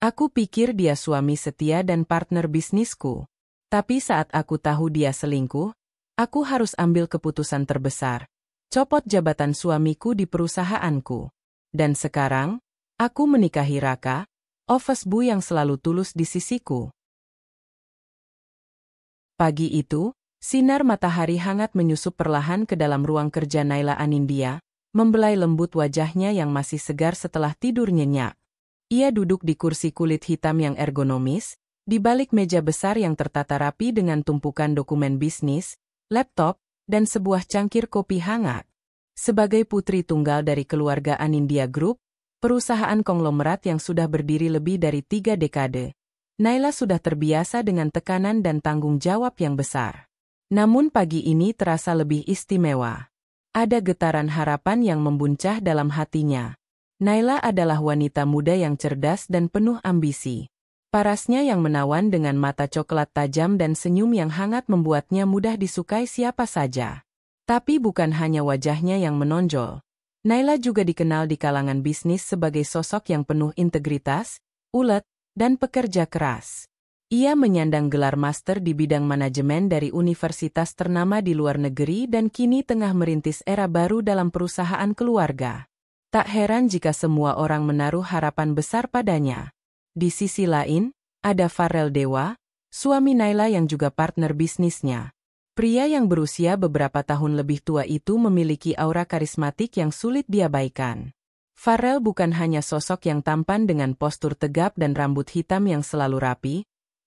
Aku pikir dia suami setia dan partner bisnisku. Tapi saat aku tahu dia selingkuh, aku harus ambil keputusan terbesar. Copot jabatan suamiku di perusahaanku. Dan sekarang, aku menikahi Raka, office boy yang selalu tulus di sisiku. Pagi itu, sinar matahari hangat menyusup perlahan ke dalam ruang kerja Naila Anindya, membelai lembut wajahnya yang masih segar setelah tidur nyenyak. Ia duduk di kursi kulit hitam yang ergonomis, di balik meja besar yang tertata rapi dengan tumpukan dokumen bisnis, laptop, dan sebuah cangkir kopi hangat. Sebagai putri tunggal dari keluarga Anindya Group, perusahaan konglomerat yang sudah berdiri lebih dari 3 dekade, Naila sudah terbiasa dengan tekanan dan tanggung jawab yang besar. Namun pagi ini terasa lebih istimewa. Ada getaran harapan yang membuncah dalam hatinya. Naila adalah wanita muda yang cerdas dan penuh ambisi. Parasnya yang menawan dengan mata coklat tajam dan senyum yang hangat membuatnya mudah disukai siapa saja. Tapi bukan hanya wajahnya yang menonjol. Naila juga dikenal di kalangan bisnis sebagai sosok yang penuh integritas, ulet, dan pekerja keras. Ia menyandang gelar master di bidang manajemen dari universitas ternama di luar negeri dan kini tengah merintis era baru dalam perusahaan keluarga. Tak heran jika semua orang menaruh harapan besar padanya. Di sisi lain, ada Farel Dewa, suami Naila yang juga partner bisnisnya. Pria yang berusia beberapa tahun lebih tua itu memiliki aura karismatik yang sulit diabaikan. Farel bukan hanya sosok yang tampan dengan postur tegap dan rambut hitam yang selalu rapi,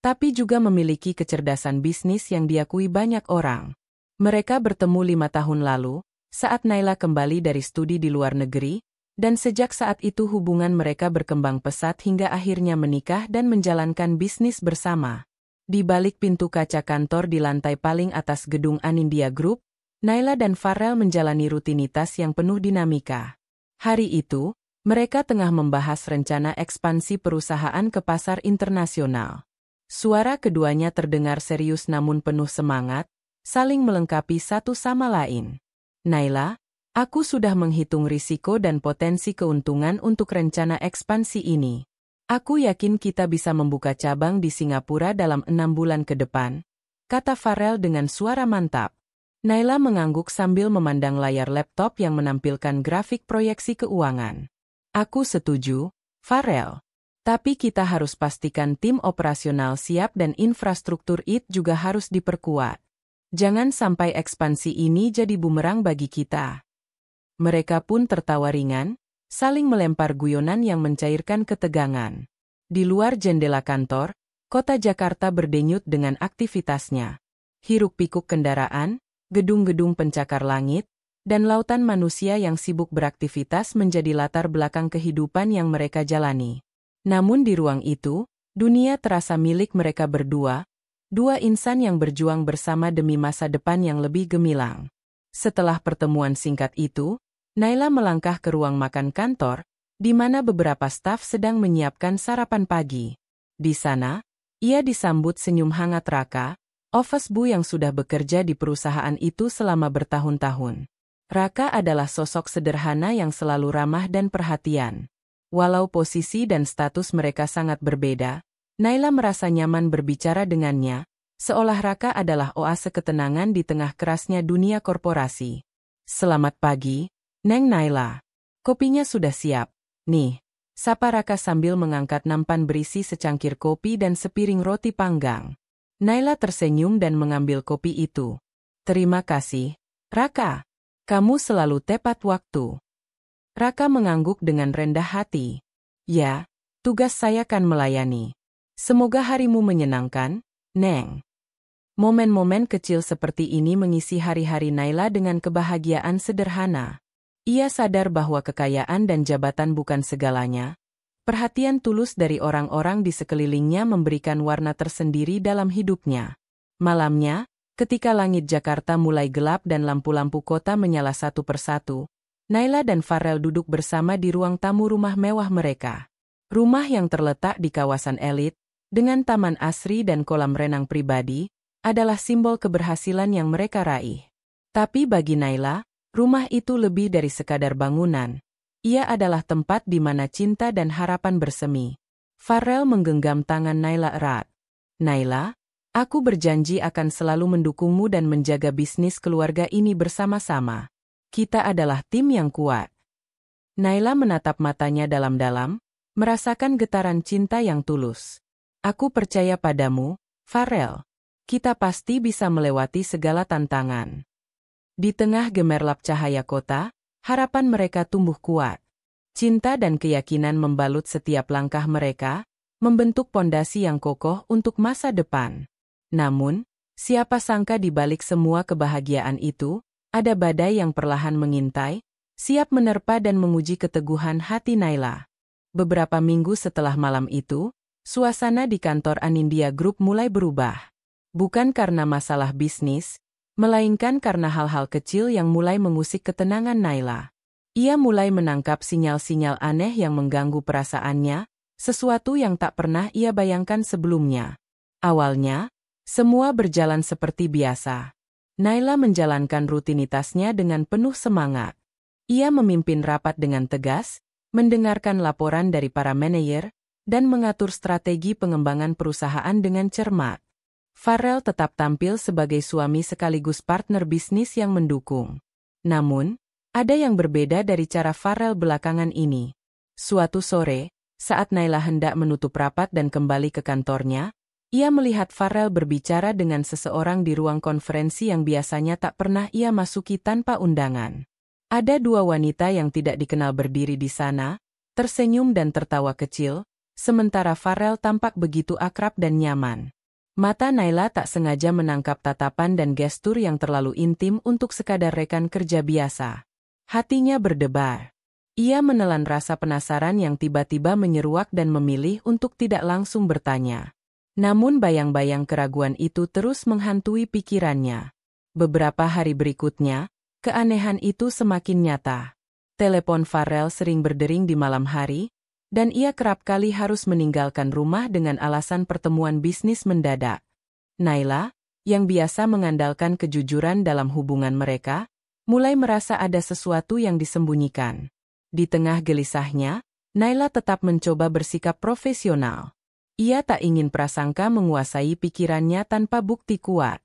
tapi juga memiliki kecerdasan bisnis yang diakui banyak orang. Mereka bertemu 5 tahun lalu, saat Naila kembali dari studi di luar negeri, dan sejak saat itu hubungan mereka berkembang pesat hingga akhirnya menikah dan menjalankan bisnis bersama. Di balik pintu kaca kantor di lantai paling atas gedung Anindya Group, Naila dan Farel menjalani rutinitas yang penuh dinamika. Hari itu, mereka tengah membahas rencana ekspansi perusahaan ke pasar internasional. Suara keduanya terdengar serius namun penuh semangat, saling melengkapi satu sama lain. Naila, aku sudah menghitung risiko dan potensi keuntungan untuk rencana ekspansi ini. Aku yakin kita bisa membuka cabang di Singapura dalam 6 bulan ke depan, kata Farel dengan suara mantap. Naila mengangguk sambil memandang layar laptop yang menampilkan grafik proyeksi keuangan. Aku setuju, Farel. Tapi kita harus pastikan tim operasional siap dan infrastruktur IT juga harus diperkuat. Jangan sampai ekspansi ini jadi bumerang bagi kita. Mereka pun tertawa ringan, saling melempar guyonan yang mencairkan ketegangan. Di luar jendela kantor, kota Jakarta berdenyut dengan aktivitasnya. Hiruk-pikuk kendaraan, gedung-gedung pencakar langit, dan lautan manusia yang sibuk beraktivitas menjadi latar belakang kehidupan yang mereka jalani. Namun di ruang itu, dunia terasa milik mereka berdua, dua insan yang berjuang bersama demi masa depan yang lebih gemilang. Setelah pertemuan singkat itu, Naila melangkah ke ruang makan kantor, di mana beberapa staf sedang menyiapkan sarapan pagi. Di sana, ia disambut senyum hangat Raka, office boy yang sudah bekerja di perusahaan itu selama bertahun-tahun. Raka adalah sosok sederhana yang selalu ramah dan perhatian. Walau posisi dan status mereka sangat berbeda, Naila merasa nyaman berbicara dengannya, seolah Raka adalah oase ketenangan di tengah kerasnya dunia korporasi. Selamat pagi, Neng Naila. Kopinya sudah siap. Nih, sapa Raka sambil mengangkat nampan berisi secangkir kopi dan sepiring roti panggang. Naila tersenyum dan mengambil kopi itu. Terima kasih, Raka. Kamu selalu tepat waktu. Raka mengangguk dengan rendah hati. Ya, tugas saya kan melayani. Semoga harimu menyenangkan, Neng. Momen-momen kecil seperti ini mengisi hari-hari Naila dengan kebahagiaan sederhana. Ia sadar bahwa kekayaan dan jabatan bukan segalanya. Perhatian tulus dari orang-orang di sekelilingnya memberikan warna tersendiri dalam hidupnya. Malamnya, ketika langit Jakarta mulai gelap dan lampu-lampu kota menyala satu persatu, Naila dan Farel duduk bersama di ruang tamu rumah mewah mereka. Rumah yang terletak di kawasan elit, dengan taman asri dan kolam renang pribadi, adalah simbol keberhasilan yang mereka raih. Tapi bagi Naila, rumah itu lebih dari sekadar bangunan. Ia adalah tempat di mana cinta dan harapan bersemi. Farel menggenggam tangan Naila erat. Naila, aku berjanji akan selalu mendukungmu dan menjaga bisnis keluarga ini bersama-sama. Kita adalah tim yang kuat. Naila menatap matanya dalam-dalam, merasakan getaran cinta yang tulus. Aku percaya padamu, Farel. Kita pasti bisa melewati segala tantangan. Di tengah gemerlap cahaya kota, harapan mereka tumbuh kuat. Cinta dan keyakinan membalut setiap langkah mereka, membentuk pondasi yang kokoh untuk masa depan. Namun, siapa sangka di balik semua kebahagiaan itu, ada badai yang perlahan mengintai, siap menerpa dan menguji keteguhan hati Naila. Beberapa minggu setelah malam itu, suasana di kantor Anindya Group mulai berubah. Bukan karena masalah bisnis, melainkan karena hal-hal kecil yang mulai mengusik ketenangan Naila. Ia mulai menangkap sinyal-sinyal aneh yang mengganggu perasaannya, sesuatu yang tak pernah ia bayangkan sebelumnya. Awalnya, semua berjalan seperti biasa. Naila menjalankan rutinitasnya dengan penuh semangat. Ia memimpin rapat dengan tegas, mendengarkan laporan dari para manajer, dan mengatur strategi pengembangan perusahaan dengan cermat. Farel tetap tampil sebagai suami sekaligus partner bisnis yang mendukung. Namun, ada yang berbeda dari cara Farel belakangan ini. Suatu sore, saat Naila hendak menutup rapat dan kembali ke kantornya, ia melihat Farel berbicara dengan seseorang di ruang konferensi yang biasanya tak pernah ia masuki tanpa undangan. Ada dua wanita yang tidak dikenal berdiri di sana, tersenyum dan tertawa kecil, sementara Farel tampak begitu akrab dan nyaman. Mata Naila tak sengaja menangkap tatapan dan gestur yang terlalu intim untuk sekadar rekan kerja biasa. Hatinya berdebar. Ia menelan rasa penasaran yang tiba-tiba menyeruak dan memilih untuk tidak langsung bertanya. Namun bayang-bayang keraguan itu terus menghantui pikirannya. Beberapa hari berikutnya, keanehan itu semakin nyata. Telepon Farel sering berdering di malam hari, dan ia kerap kali harus meninggalkan rumah dengan alasan pertemuan bisnis mendadak. Naila, yang biasa mengandalkan kejujuran dalam hubungan mereka, mulai merasa ada sesuatu yang disembunyikan. Di tengah gelisahnya, Naila tetap mencoba bersikap profesional. Ia tak ingin prasangka menguasai pikirannya tanpa bukti kuat.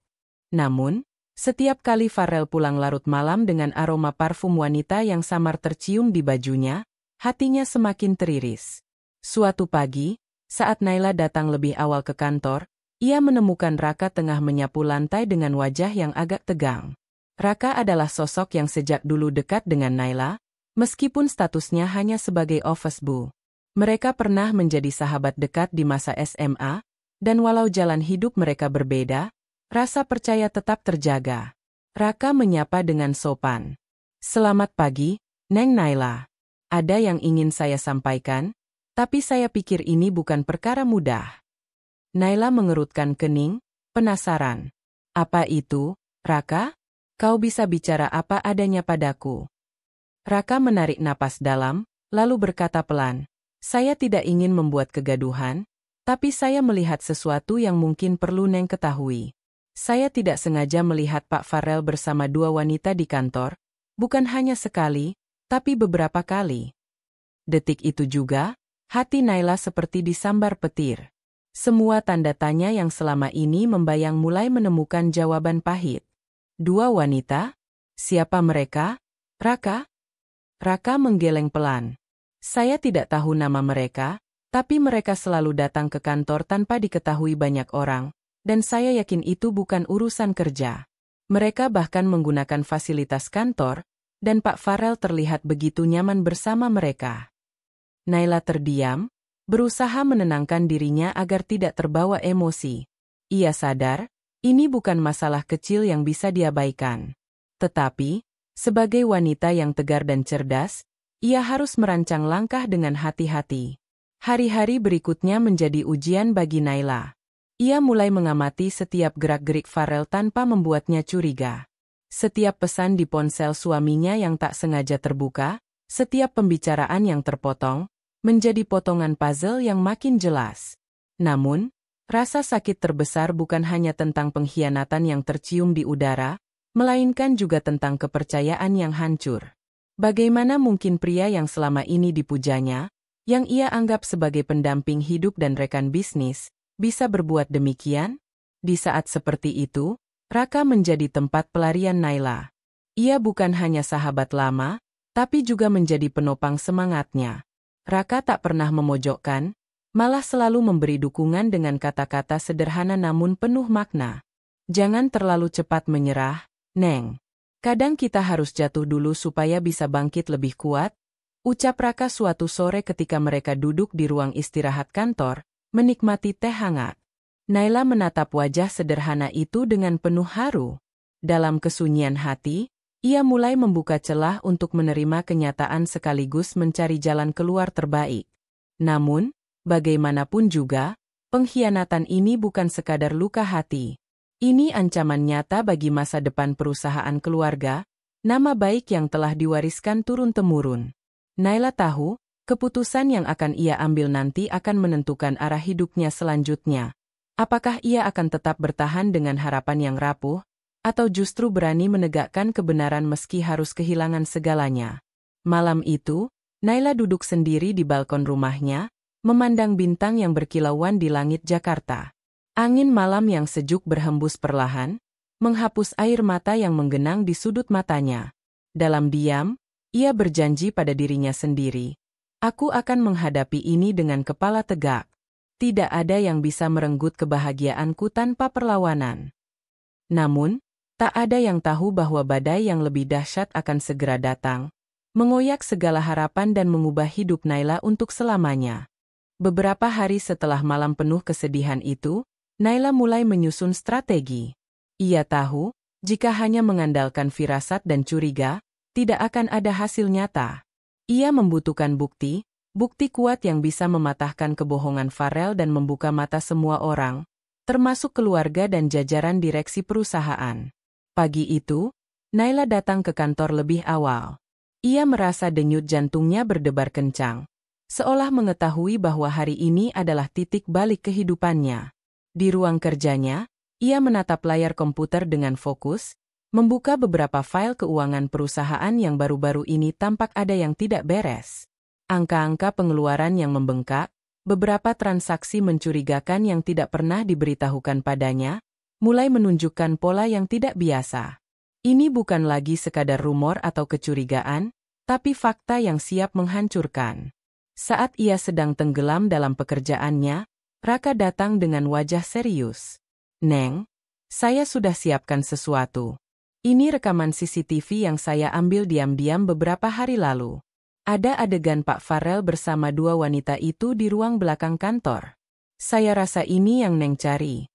Namun, setiap kali Farel pulang larut malam dengan aroma parfum wanita yang samar tercium di bajunya, hatinya semakin teriris. Suatu pagi, saat Naila datang lebih awal ke kantor, ia menemukan Raka tengah menyapu lantai dengan wajah yang agak tegang. Raka adalah sosok yang sejak dulu dekat dengan Naila, meskipun statusnya hanya sebagai office boy. Mereka pernah menjadi sahabat dekat di masa SMA, dan walau jalan hidup mereka berbeda, rasa percaya tetap terjaga. Raka menyapa dengan sopan. "Selamat pagi, Neng Naila. Ada yang ingin saya sampaikan, tapi saya pikir ini bukan perkara mudah." Naila mengerutkan kening, penasaran. "Apa itu, Raka? Kau bisa bicara apa adanya padaku?" Raka menarik napas dalam, lalu berkata pelan, "Saya tidak ingin membuat kegaduhan, tapi saya melihat sesuatu yang mungkin perlu Neng ketahui. Saya tidak sengaja melihat Pak Farel bersama dua wanita di kantor, bukan hanya sekali, tapi beberapa kali." Detik itu juga, hati Naila seperti disambar petir. Semua tanda tanya yang selama ini membayang mulai menemukan jawaban pahit. Dua wanita? Siapa mereka? Raka? Raka menggeleng pelan. "Saya tidak tahu nama mereka, tapi mereka selalu datang ke kantor tanpa diketahui banyak orang, dan saya yakin itu bukan urusan kerja. Mereka bahkan menggunakan fasilitas kantor, dan Pak Farel terlihat begitu nyaman bersama mereka." Naila terdiam, berusaha menenangkan dirinya agar tidak terbawa emosi. Ia sadar, ini bukan masalah kecil yang bisa diabaikan. Tetapi, sebagai wanita yang tegar dan cerdas, ia harus merancang langkah dengan hati-hati. Hari-hari berikutnya menjadi ujian bagi Naila. Ia mulai mengamati setiap gerak-gerik Farel tanpa membuatnya curiga. Setiap pesan di ponsel suaminya yang tak sengaja terbuka, setiap pembicaraan yang terpotong, menjadi potongan puzzle yang makin jelas. Namun, rasa sakit terbesar bukan hanya tentang pengkhianatan yang tercium di udara, melainkan juga tentang kepercayaan yang hancur. Bagaimana mungkin pria yang selama ini dipujanya, yang ia anggap sebagai pendamping hidup dan rekan bisnis, bisa berbuat demikian? Di saat seperti itu, Raka menjadi tempat pelarian Naila. Ia bukan hanya sahabat lama, tapi juga menjadi penopang semangatnya. Raka tak pernah memojokkan, malah selalu memberi dukungan dengan kata-kata sederhana namun penuh makna. Jangan terlalu cepat menyerah, Neng. Kadang kita harus jatuh dulu supaya bisa bangkit lebih kuat, ucap Raka suatu sore ketika mereka duduk di ruang istirahat kantor, menikmati teh hangat. Naila menatap wajah sederhana itu dengan penuh haru. Dalam kesunyian hati, ia mulai membuka celah untuk menerima kenyataan sekaligus mencari jalan keluar terbaik. Namun, bagaimanapun juga, pengkhianatan ini bukan sekadar luka hati. Ini ancaman nyata bagi masa depan perusahaan keluarga, nama baik yang telah diwariskan turun-temurun. Naila tahu, keputusan yang akan ia ambil nanti akan menentukan arah hidupnya selanjutnya. Apakah ia akan tetap bertahan dengan harapan yang rapuh, atau justru berani menegakkan kebenaran meski harus kehilangan segalanya? Malam itu, Naila duduk sendiri di balkon rumahnya, memandang bintang yang berkilauan di langit Jakarta. Angin malam yang sejuk berhembus perlahan, menghapus air mata yang menggenang di sudut matanya. Dalam diam, ia berjanji pada dirinya sendiri, "Aku akan menghadapi ini dengan kepala tegak. Tidak ada yang bisa merenggut kebahagiaanku tanpa perlawanan." Namun, tak ada yang tahu bahwa badai yang lebih dahsyat akan segera datang, mengoyak segala harapan dan mengubah hidup Naila untuk selamanya. Beberapa hari setelah malam penuh kesedihan itu, Naila mulai menyusun strategi. Ia tahu, jika hanya mengandalkan firasat dan curiga, tidak akan ada hasil nyata. Ia membutuhkan bukti kuat yang bisa mematahkan kebohongan Farel dan membuka mata semua orang, termasuk keluarga dan jajaran direksi perusahaan. Pagi itu, Naila datang ke kantor lebih awal. Ia merasa denyut jantungnya berdebar kencang, seolah mengetahui bahwa hari ini adalah titik balik kehidupannya. Di ruang kerjanya, ia menatap layar komputer dengan fokus, membuka beberapa file keuangan perusahaan yang baru-baru ini tampak ada yang tidak beres. Angka-angka pengeluaran yang membengkak, beberapa transaksi mencurigakan yang tidak pernah diberitahukan padanya, mulai menunjukkan pola yang tidak biasa. Ini bukan lagi sekadar rumor atau kecurigaan, tapi fakta yang siap menghancurkan. Saat ia sedang tenggelam dalam pekerjaannya, Raka datang dengan wajah serius. "Neng, saya sudah siapkan sesuatu. Ini rekaman CCTV yang saya ambil diam-diam beberapa hari lalu. Ada adegan Pak Farel bersama dua wanita itu di ruang belakang kantor. Saya rasa ini yang Neng cari."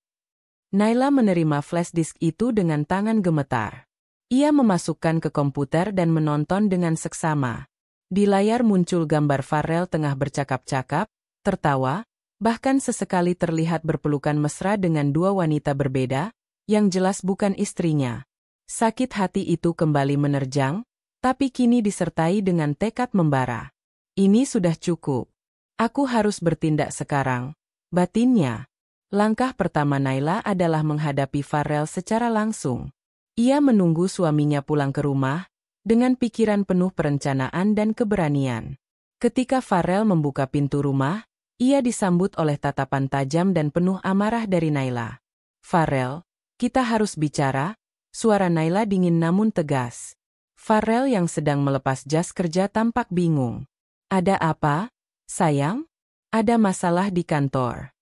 Naila menerima flash disk itu dengan tangan gemetar. Ia memasukkan ke komputer dan menonton dengan seksama. Di layar muncul gambar Farel tengah bercakap-cakap, tertawa, bahkan sesekali terlihat berpelukan mesra dengan dua wanita berbeda, yang jelas bukan istrinya. Sakit hati itu kembali menerjang, tapi kini disertai dengan tekad membara. "Ini sudah cukup. Aku harus bertindak sekarang," batinnya. Langkah pertama Naila adalah menghadapi Farel secara langsung. Ia menunggu suaminya pulang ke rumah, dengan pikiran penuh perencanaan dan keberanian. Ketika Farel membuka pintu rumah, ia disambut oleh tatapan tajam dan penuh amarah dari Naila. "Farel, kita harus bicara," suara Naila dingin namun tegas. Farel yang sedang melepas jas kerja tampak bingung. "Ada apa, sayang? Ada masalah di kantor?"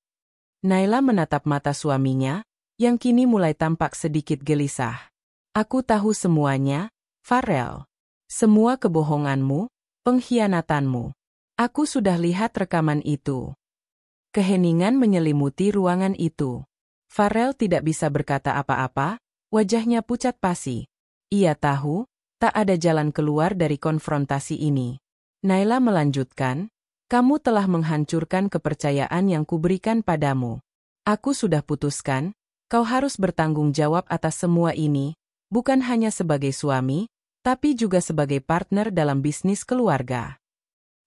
Naila menatap mata suaminya, yang kini mulai tampak sedikit gelisah. "Aku tahu semuanya, Farel. Semua kebohonganmu, pengkhianatanmu. Aku sudah lihat rekaman itu." Keheningan menyelimuti ruangan itu. Farel tidak bisa berkata apa-apa, wajahnya pucat pasi. Ia tahu, tak ada jalan keluar dari konfrontasi ini. Naila melanjutkan, "Kamu telah menghancurkan kepercayaan yang kuberikan padamu. Aku sudah putuskan, kau harus bertanggung jawab atas semua ini, bukan hanya sebagai suami, tapi juga sebagai partner dalam bisnis keluarga."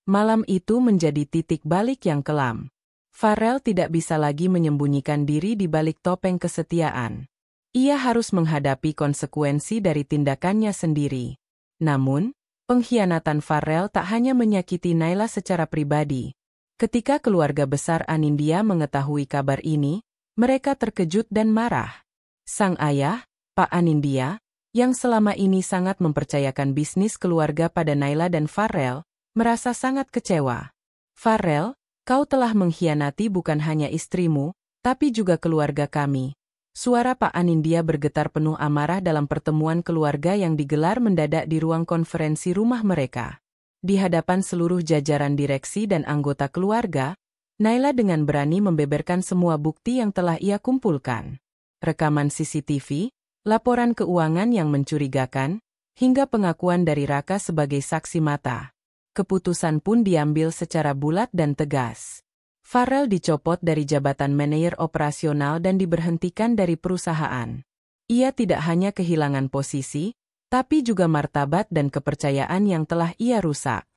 Malam itu menjadi titik balik yang kelam. Farel tidak bisa lagi menyembunyikan diri di balik topeng kesetiaan. Ia harus menghadapi konsekuensi dari tindakannya sendiri. Namun, Pengkhianatan Farrell tak hanya menyakiti Naila secara pribadi. Ketika keluarga besar Anindya mengetahui kabar ini, mereka terkejut dan marah. Sang ayah, Pak Anindya, yang selama ini sangat mempercayakan bisnis keluarga pada Naila dan Farrell, merasa sangat kecewa. Farrell, kau telah mengkhianati bukan hanya istrimu, tapi juga keluarga kami. Suara Pak Anindya bergetar penuh amarah dalam pertemuan keluarga yang digelar mendadak di ruang konferensi rumah mereka. Di hadapan seluruh jajaran direksi dan anggota keluarga, Naila dengan berani membeberkan semua bukti yang telah ia kumpulkan. Rekaman CCTV, laporan keuangan yang mencurigakan, hingga pengakuan dari Raka sebagai saksi mata. Keputusan pun diambil secara bulat dan tegas. Farrell dicopot dari jabatan manajer operasional dan diberhentikan dari perusahaan. Ia tidak hanya kehilangan posisi, tapi juga martabat dan kepercayaan yang telah ia rusak.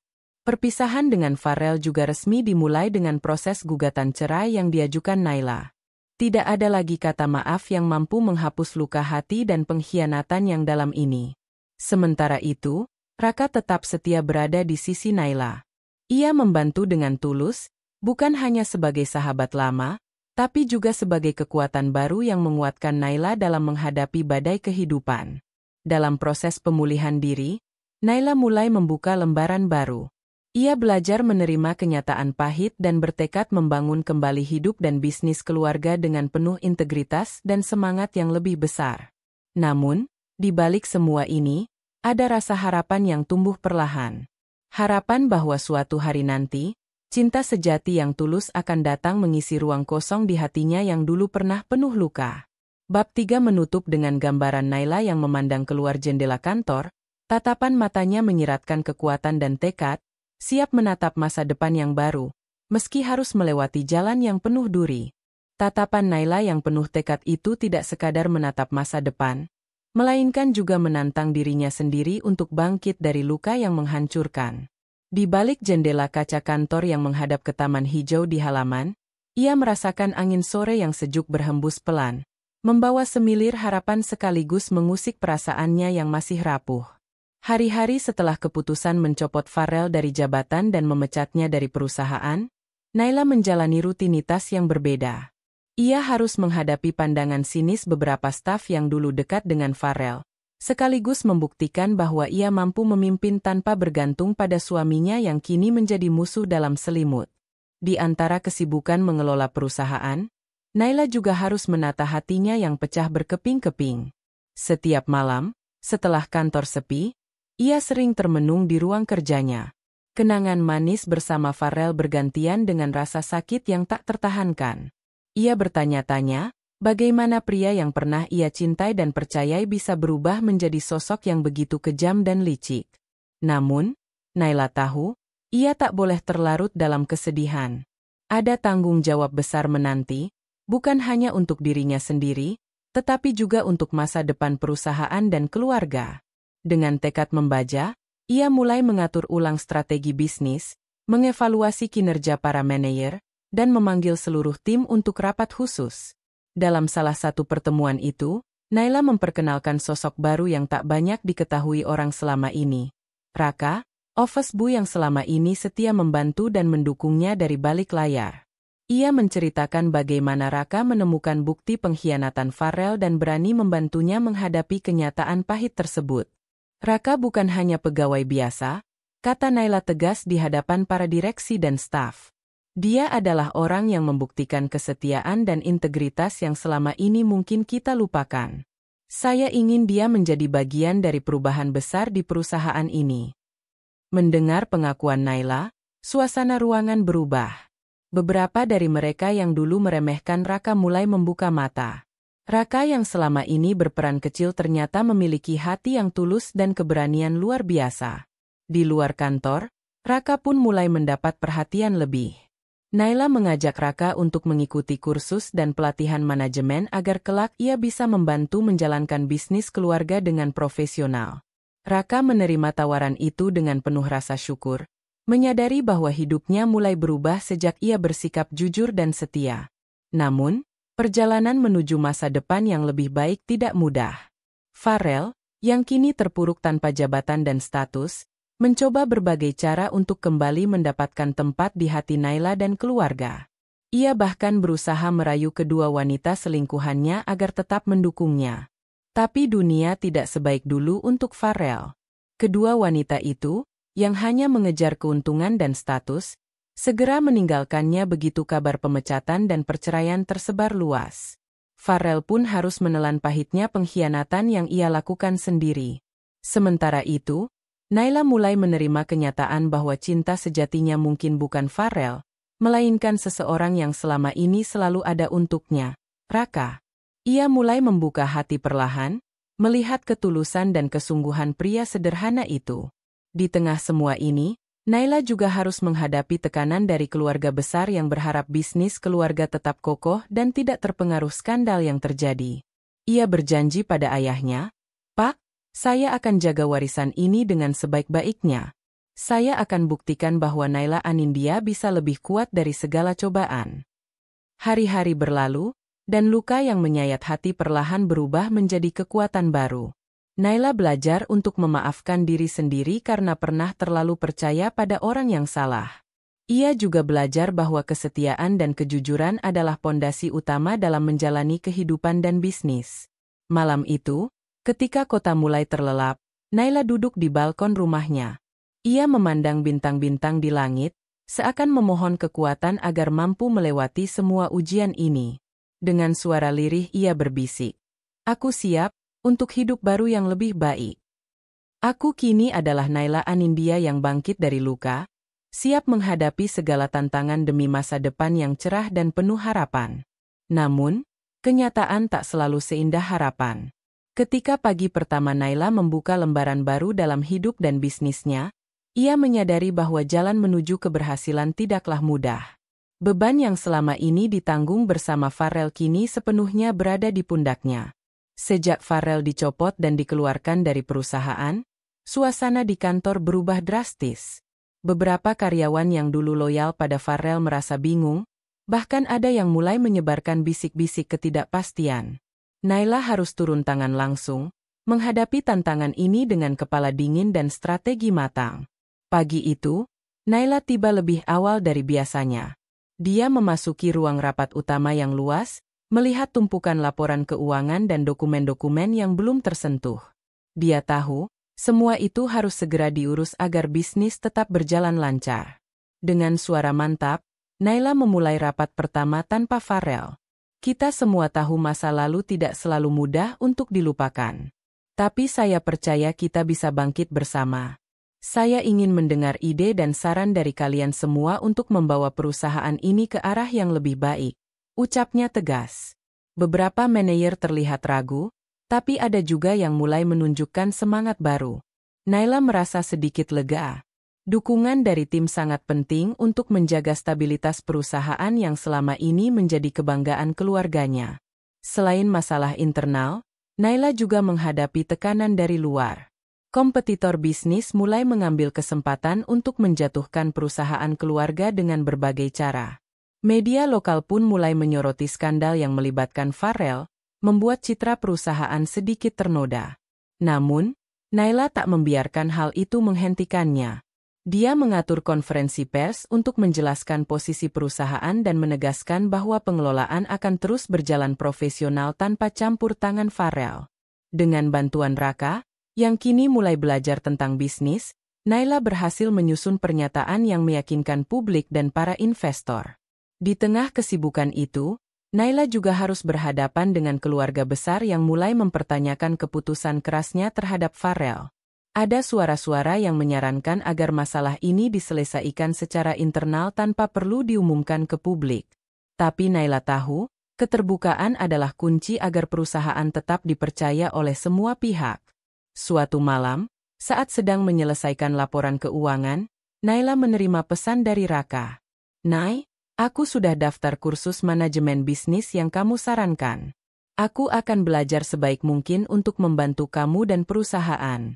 Perpisahan dengan Farrell juga resmi dimulai dengan proses gugatan cerai yang diajukan Naila. Tidak ada lagi kata maaf yang mampu menghapus luka hati dan pengkhianatan yang dalam ini. Sementara itu, Raka tetap setia berada di sisi Naila. Ia membantu dengan tulus, bukan hanya sebagai sahabat lama, tapi juga sebagai kekuatan baru yang menguatkan Naila dalam menghadapi badai kehidupan. Dalam proses pemulihan diri, Naila mulai membuka lembaran baru. Ia belajar menerima kenyataan pahit dan bertekad membangun kembali hidup dan bisnis keluarga dengan penuh integritas dan semangat yang lebih besar. Namun, di balik semua ini, ada rasa harapan yang tumbuh perlahan. Harapan bahwa suatu hari nanti, cinta sejati yang tulus akan datang mengisi ruang kosong di hatinya yang dulu pernah penuh luka. Bab 3 menutup dengan gambaran Naila yang memandang keluar jendela kantor, tatapan matanya menyiratkan kekuatan dan tekad, siap menatap masa depan yang baru, meski harus melewati jalan yang penuh duri. Tatapan Naila yang penuh tekad itu tidak sekadar menatap masa depan, melainkan juga menantang dirinya sendiri untuk bangkit dari luka yang menghancurkan. Di balik jendela kaca kantor yang menghadap ke taman hijau di halaman, ia merasakan angin sore yang sejuk berhembus pelan, membawa semilir harapan sekaligus mengusik perasaannya yang masih rapuh. Hari-hari setelah keputusan mencopot Farrell dari jabatan dan memecatnya dari perusahaan, Naila menjalani rutinitas yang berbeda. Ia harus menghadapi pandangan sinis beberapa staf yang dulu dekat dengan Farrell, sekaligus membuktikan bahwa ia mampu memimpin tanpa bergantung pada suaminya yang kini menjadi musuh dalam selimut. Di antara kesibukan mengelola perusahaan, Naila juga harus menata hatinya yang pecah berkeping-keping. Setiap malam, setelah kantor sepi, ia sering termenung di ruang kerjanya. Kenangan manis bersama Farrell bergantian dengan rasa sakit yang tak tertahankan. Ia bertanya-tanya, bagaimana pria yang pernah ia cintai dan percayai bisa berubah menjadi sosok yang begitu kejam dan licik. Namun, Naila tahu, ia tak boleh terlarut dalam kesedihan. Ada tanggung jawab besar menanti, bukan hanya untuk dirinya sendiri, tetapi juga untuk masa depan perusahaan dan keluarga. Dengan tekad membaja, ia mulai mengatur ulang strategi bisnis, mengevaluasi kinerja para manajer, dan memanggil seluruh tim untuk rapat khusus. Dalam salah satu pertemuan itu, Naila memperkenalkan sosok baru yang tak banyak diketahui orang selama ini. Raka, office boy yang selama ini setia membantu dan mendukungnya dari balik layar. Ia menceritakan bagaimana Raka menemukan bukti pengkhianatan Farrell dan berani membantunya menghadapi kenyataan pahit tersebut. Raka bukan hanya pegawai biasa, kata Naila tegas di hadapan para direksi dan staf. Dia adalah orang yang membuktikan kesetiaan dan integritas yang selama ini mungkin kita lupakan. Saya ingin dia menjadi bagian dari perubahan besar di perusahaan ini. Mendengar pengakuan Naila, suasana ruangan berubah. Beberapa dari mereka yang dulu meremehkan Raka mulai membuka mata. Raka yang selama ini berperan kecil ternyata memiliki hati yang tulus dan keberanian luar biasa. Di luar kantor, Raka pun mulai mendapat perhatian lebih. Naila mengajak Raka untuk mengikuti kursus dan pelatihan manajemen agar kelak ia bisa membantu menjalankan bisnis keluarga dengan profesional. Raka menerima tawaran itu dengan penuh rasa syukur, menyadari bahwa hidupnya mulai berubah sejak ia bersikap jujur dan setia. Namun, perjalanan menuju masa depan yang lebih baik tidak mudah. Farrell, yang kini terpuruk tanpa jabatan dan status, mencoba berbagai cara untuk kembali mendapatkan tempat di hati Naila dan keluarga. Ia bahkan berusaha merayu kedua wanita selingkuhannya agar tetap mendukungnya. Tapi dunia tidak sebaik dulu untuk Farel. Kedua wanita itu, yang hanya mengejar keuntungan dan status, segera meninggalkannya begitu kabar pemecatan dan perceraian tersebar luas. Farel pun harus menelan pahitnya pengkhianatan yang ia lakukan sendiri. Sementara itu, Naila mulai menerima kenyataan bahwa cinta sejatinya mungkin bukan Farel, melainkan seseorang yang selama ini selalu ada untuknya, Raka. Ia mulai membuka hati perlahan, melihat ketulusan dan kesungguhan pria sederhana itu. Di tengah semua ini, Naila juga harus menghadapi tekanan dari keluarga besar yang berharap bisnis keluarga tetap kokoh dan tidak terpengaruh skandal yang terjadi. Ia berjanji pada ayahnya, "Pak, saya akan jaga warisan ini dengan sebaik-baiknya. Saya akan buktikan bahwa Naila Anindya bisa lebih kuat dari segala cobaan." Hari-hari berlalu, dan luka yang menyayat hati perlahan berubah menjadi kekuatan baru. Naila belajar untuk memaafkan diri sendiri karena pernah terlalu percaya pada orang yang salah. Ia juga belajar bahwa kesetiaan dan kejujuran adalah pondasi utama dalam menjalani kehidupan dan bisnis. Malam itu, ketika kota mulai terlelap, Naila duduk di balkon rumahnya. Ia memandang bintang-bintang di langit, seakan memohon kekuatan agar mampu melewati semua ujian ini. Dengan suara lirih ia berbisik, "Aku siap untuk hidup baru yang lebih baik. Aku kini adalah Naila Anindya yang bangkit dari luka, siap menghadapi segala tantangan demi masa depan yang cerah dan penuh harapan." Namun, kenyataan tak selalu seindah harapan. Ketika pagi pertama Naila membuka lembaran baru dalam hidup dan bisnisnya, ia menyadari bahwa jalan menuju keberhasilan tidaklah mudah. Beban yang selama ini ditanggung bersama Farel kini sepenuhnya berada di pundaknya. Sejak Farel dicopot dan dikeluarkan dari perusahaan, suasana di kantor berubah drastis. Beberapa karyawan yang dulu loyal pada Farel merasa bingung, bahkan ada yang mulai menyebarkan bisik-bisik ketidakpastian. Naila harus turun tangan langsung, menghadapi tantangan ini dengan kepala dingin dan strategi matang. Pagi itu, Naila tiba lebih awal dari biasanya. Dia memasuki ruang rapat utama yang luas, melihat tumpukan laporan keuangan dan dokumen-dokumen yang belum tersentuh. Dia tahu, semua itu harus segera diurus agar bisnis tetap berjalan lancar. Dengan suara mantap, Naila memulai rapat pertama tanpa Farel. "Kita semua tahu masa lalu tidak selalu mudah untuk dilupakan. Tapi saya percaya kita bisa bangkit bersama. Saya ingin mendengar ide dan saran dari kalian semua untuk membawa perusahaan ini ke arah yang lebih baik," ucapnya tegas. Beberapa manajer terlihat ragu, tapi ada juga yang mulai menunjukkan semangat baru. Naila merasa sedikit lega. Dukungan dari tim sangat penting untuk menjaga stabilitas perusahaan yang selama ini menjadi kebanggaan keluarganya. Selain masalah internal, Naila juga menghadapi tekanan dari luar. Kompetitor bisnis mulai mengambil kesempatan untuk menjatuhkan perusahaan keluarga dengan berbagai cara. Media lokal pun mulai menyoroti skandal yang melibatkan Farel, membuat citra perusahaan sedikit ternoda. Namun, Naila tak membiarkan hal itu menghentikannya. Dia mengatur konferensi pers untuk menjelaskan posisi perusahaan dan menegaskan bahwa pengelolaan akan terus berjalan profesional tanpa campur tangan Farel. Dengan bantuan Raka, yang kini mulai belajar tentang bisnis, Naila berhasil menyusun pernyataan yang meyakinkan publik dan para investor. Di tengah kesibukan itu, Naila juga harus berhadapan dengan keluarga besar yang mulai mempertanyakan keputusan kerasnya terhadap Farel. Ada suara-suara yang menyarankan agar masalah ini diselesaikan secara internal tanpa perlu diumumkan ke publik. Tapi Naila tahu, keterbukaan adalah kunci agar perusahaan tetap dipercaya oleh semua pihak. Suatu malam, saat sedang menyelesaikan laporan keuangan, Naila menerima pesan dari Raka. "Nay, aku sudah daftar kursus manajemen bisnis yang kamu sarankan. Aku akan belajar sebaik mungkin untuk membantu kamu dan perusahaan."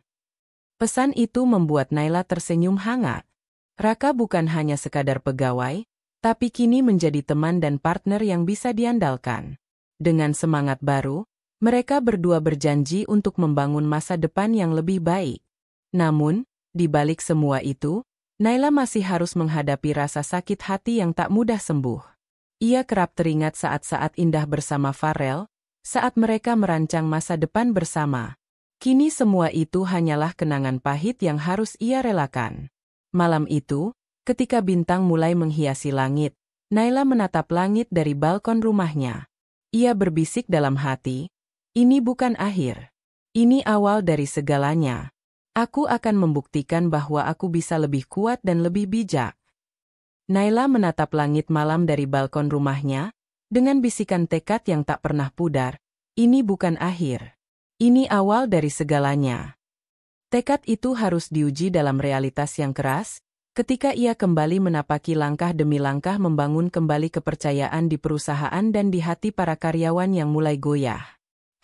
Pesan itu membuat Naila tersenyum hangat. Raka bukan hanya sekadar pegawai, tapi kini menjadi teman dan partner yang bisa diandalkan. Dengan semangat baru, mereka berdua berjanji untuk membangun masa depan yang lebih baik. Namun, Di balik semua itu, Naila masih harus menghadapi rasa sakit hati yang tak mudah sembuh. Ia kerap teringat saat-saat indah bersama Farel, saat mereka merancang masa depan bersama. Kini semua itu hanyalah kenangan pahit yang harus ia relakan. Malam itu, ketika bintang mulai menghiasi langit, Naila menatap langit dari balkon rumahnya. Ia berbisik dalam hati, "Ini bukan akhir. Ini awal dari segalanya. Aku akan membuktikan bahwa aku bisa lebih kuat dan lebih bijak." Naila menatap langit malam dari balkon rumahnya, dengan bisikan tekad yang tak pernah pudar. Ini bukan akhir. Ini awal dari segalanya. Tekad itu harus diuji dalam realitas yang keras, ketika ia kembali menapaki langkah demi langkah membangun kembali kepercayaan di perusahaan dan di hati para karyawan yang mulai goyah.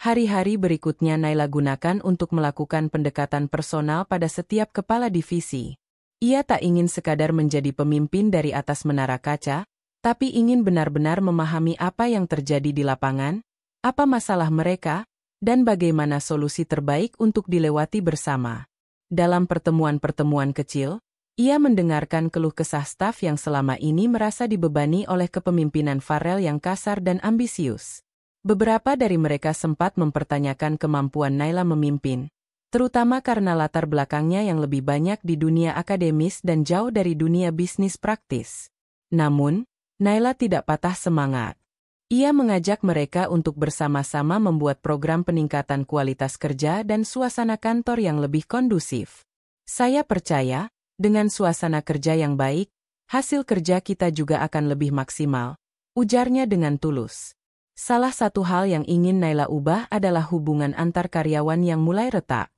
Hari-hari berikutnya Naila gunakan untuk melakukan pendekatan personal pada setiap kepala divisi. Ia tak ingin sekadar menjadi pemimpin dari atas menara kaca, tapi ingin benar-benar memahami apa yang terjadi di lapangan, apa masalah mereka, dan bagaimana solusi terbaik untuk dilewati bersama. Dalam pertemuan-pertemuan kecil, ia mendengarkan keluh kesah staf yang selama ini merasa dibebani oleh kepemimpinan Farel yang kasar dan ambisius. Beberapa dari mereka sempat mempertanyakan kemampuan Naila memimpin, terutama karena latar belakangnya yang lebih banyak di dunia akademis dan jauh dari dunia bisnis praktis. Namun, Naila tidak patah semangat. Ia mengajak mereka untuk bersama-sama membuat program peningkatan kualitas kerja dan suasana kantor yang lebih kondusif. "Saya percaya, dengan suasana kerja yang baik, hasil kerja kita juga akan lebih maksimal," ujarnya dengan tulus. Salah satu hal yang ingin Naila ubah adalah hubungan antar karyawan yang mulai retak.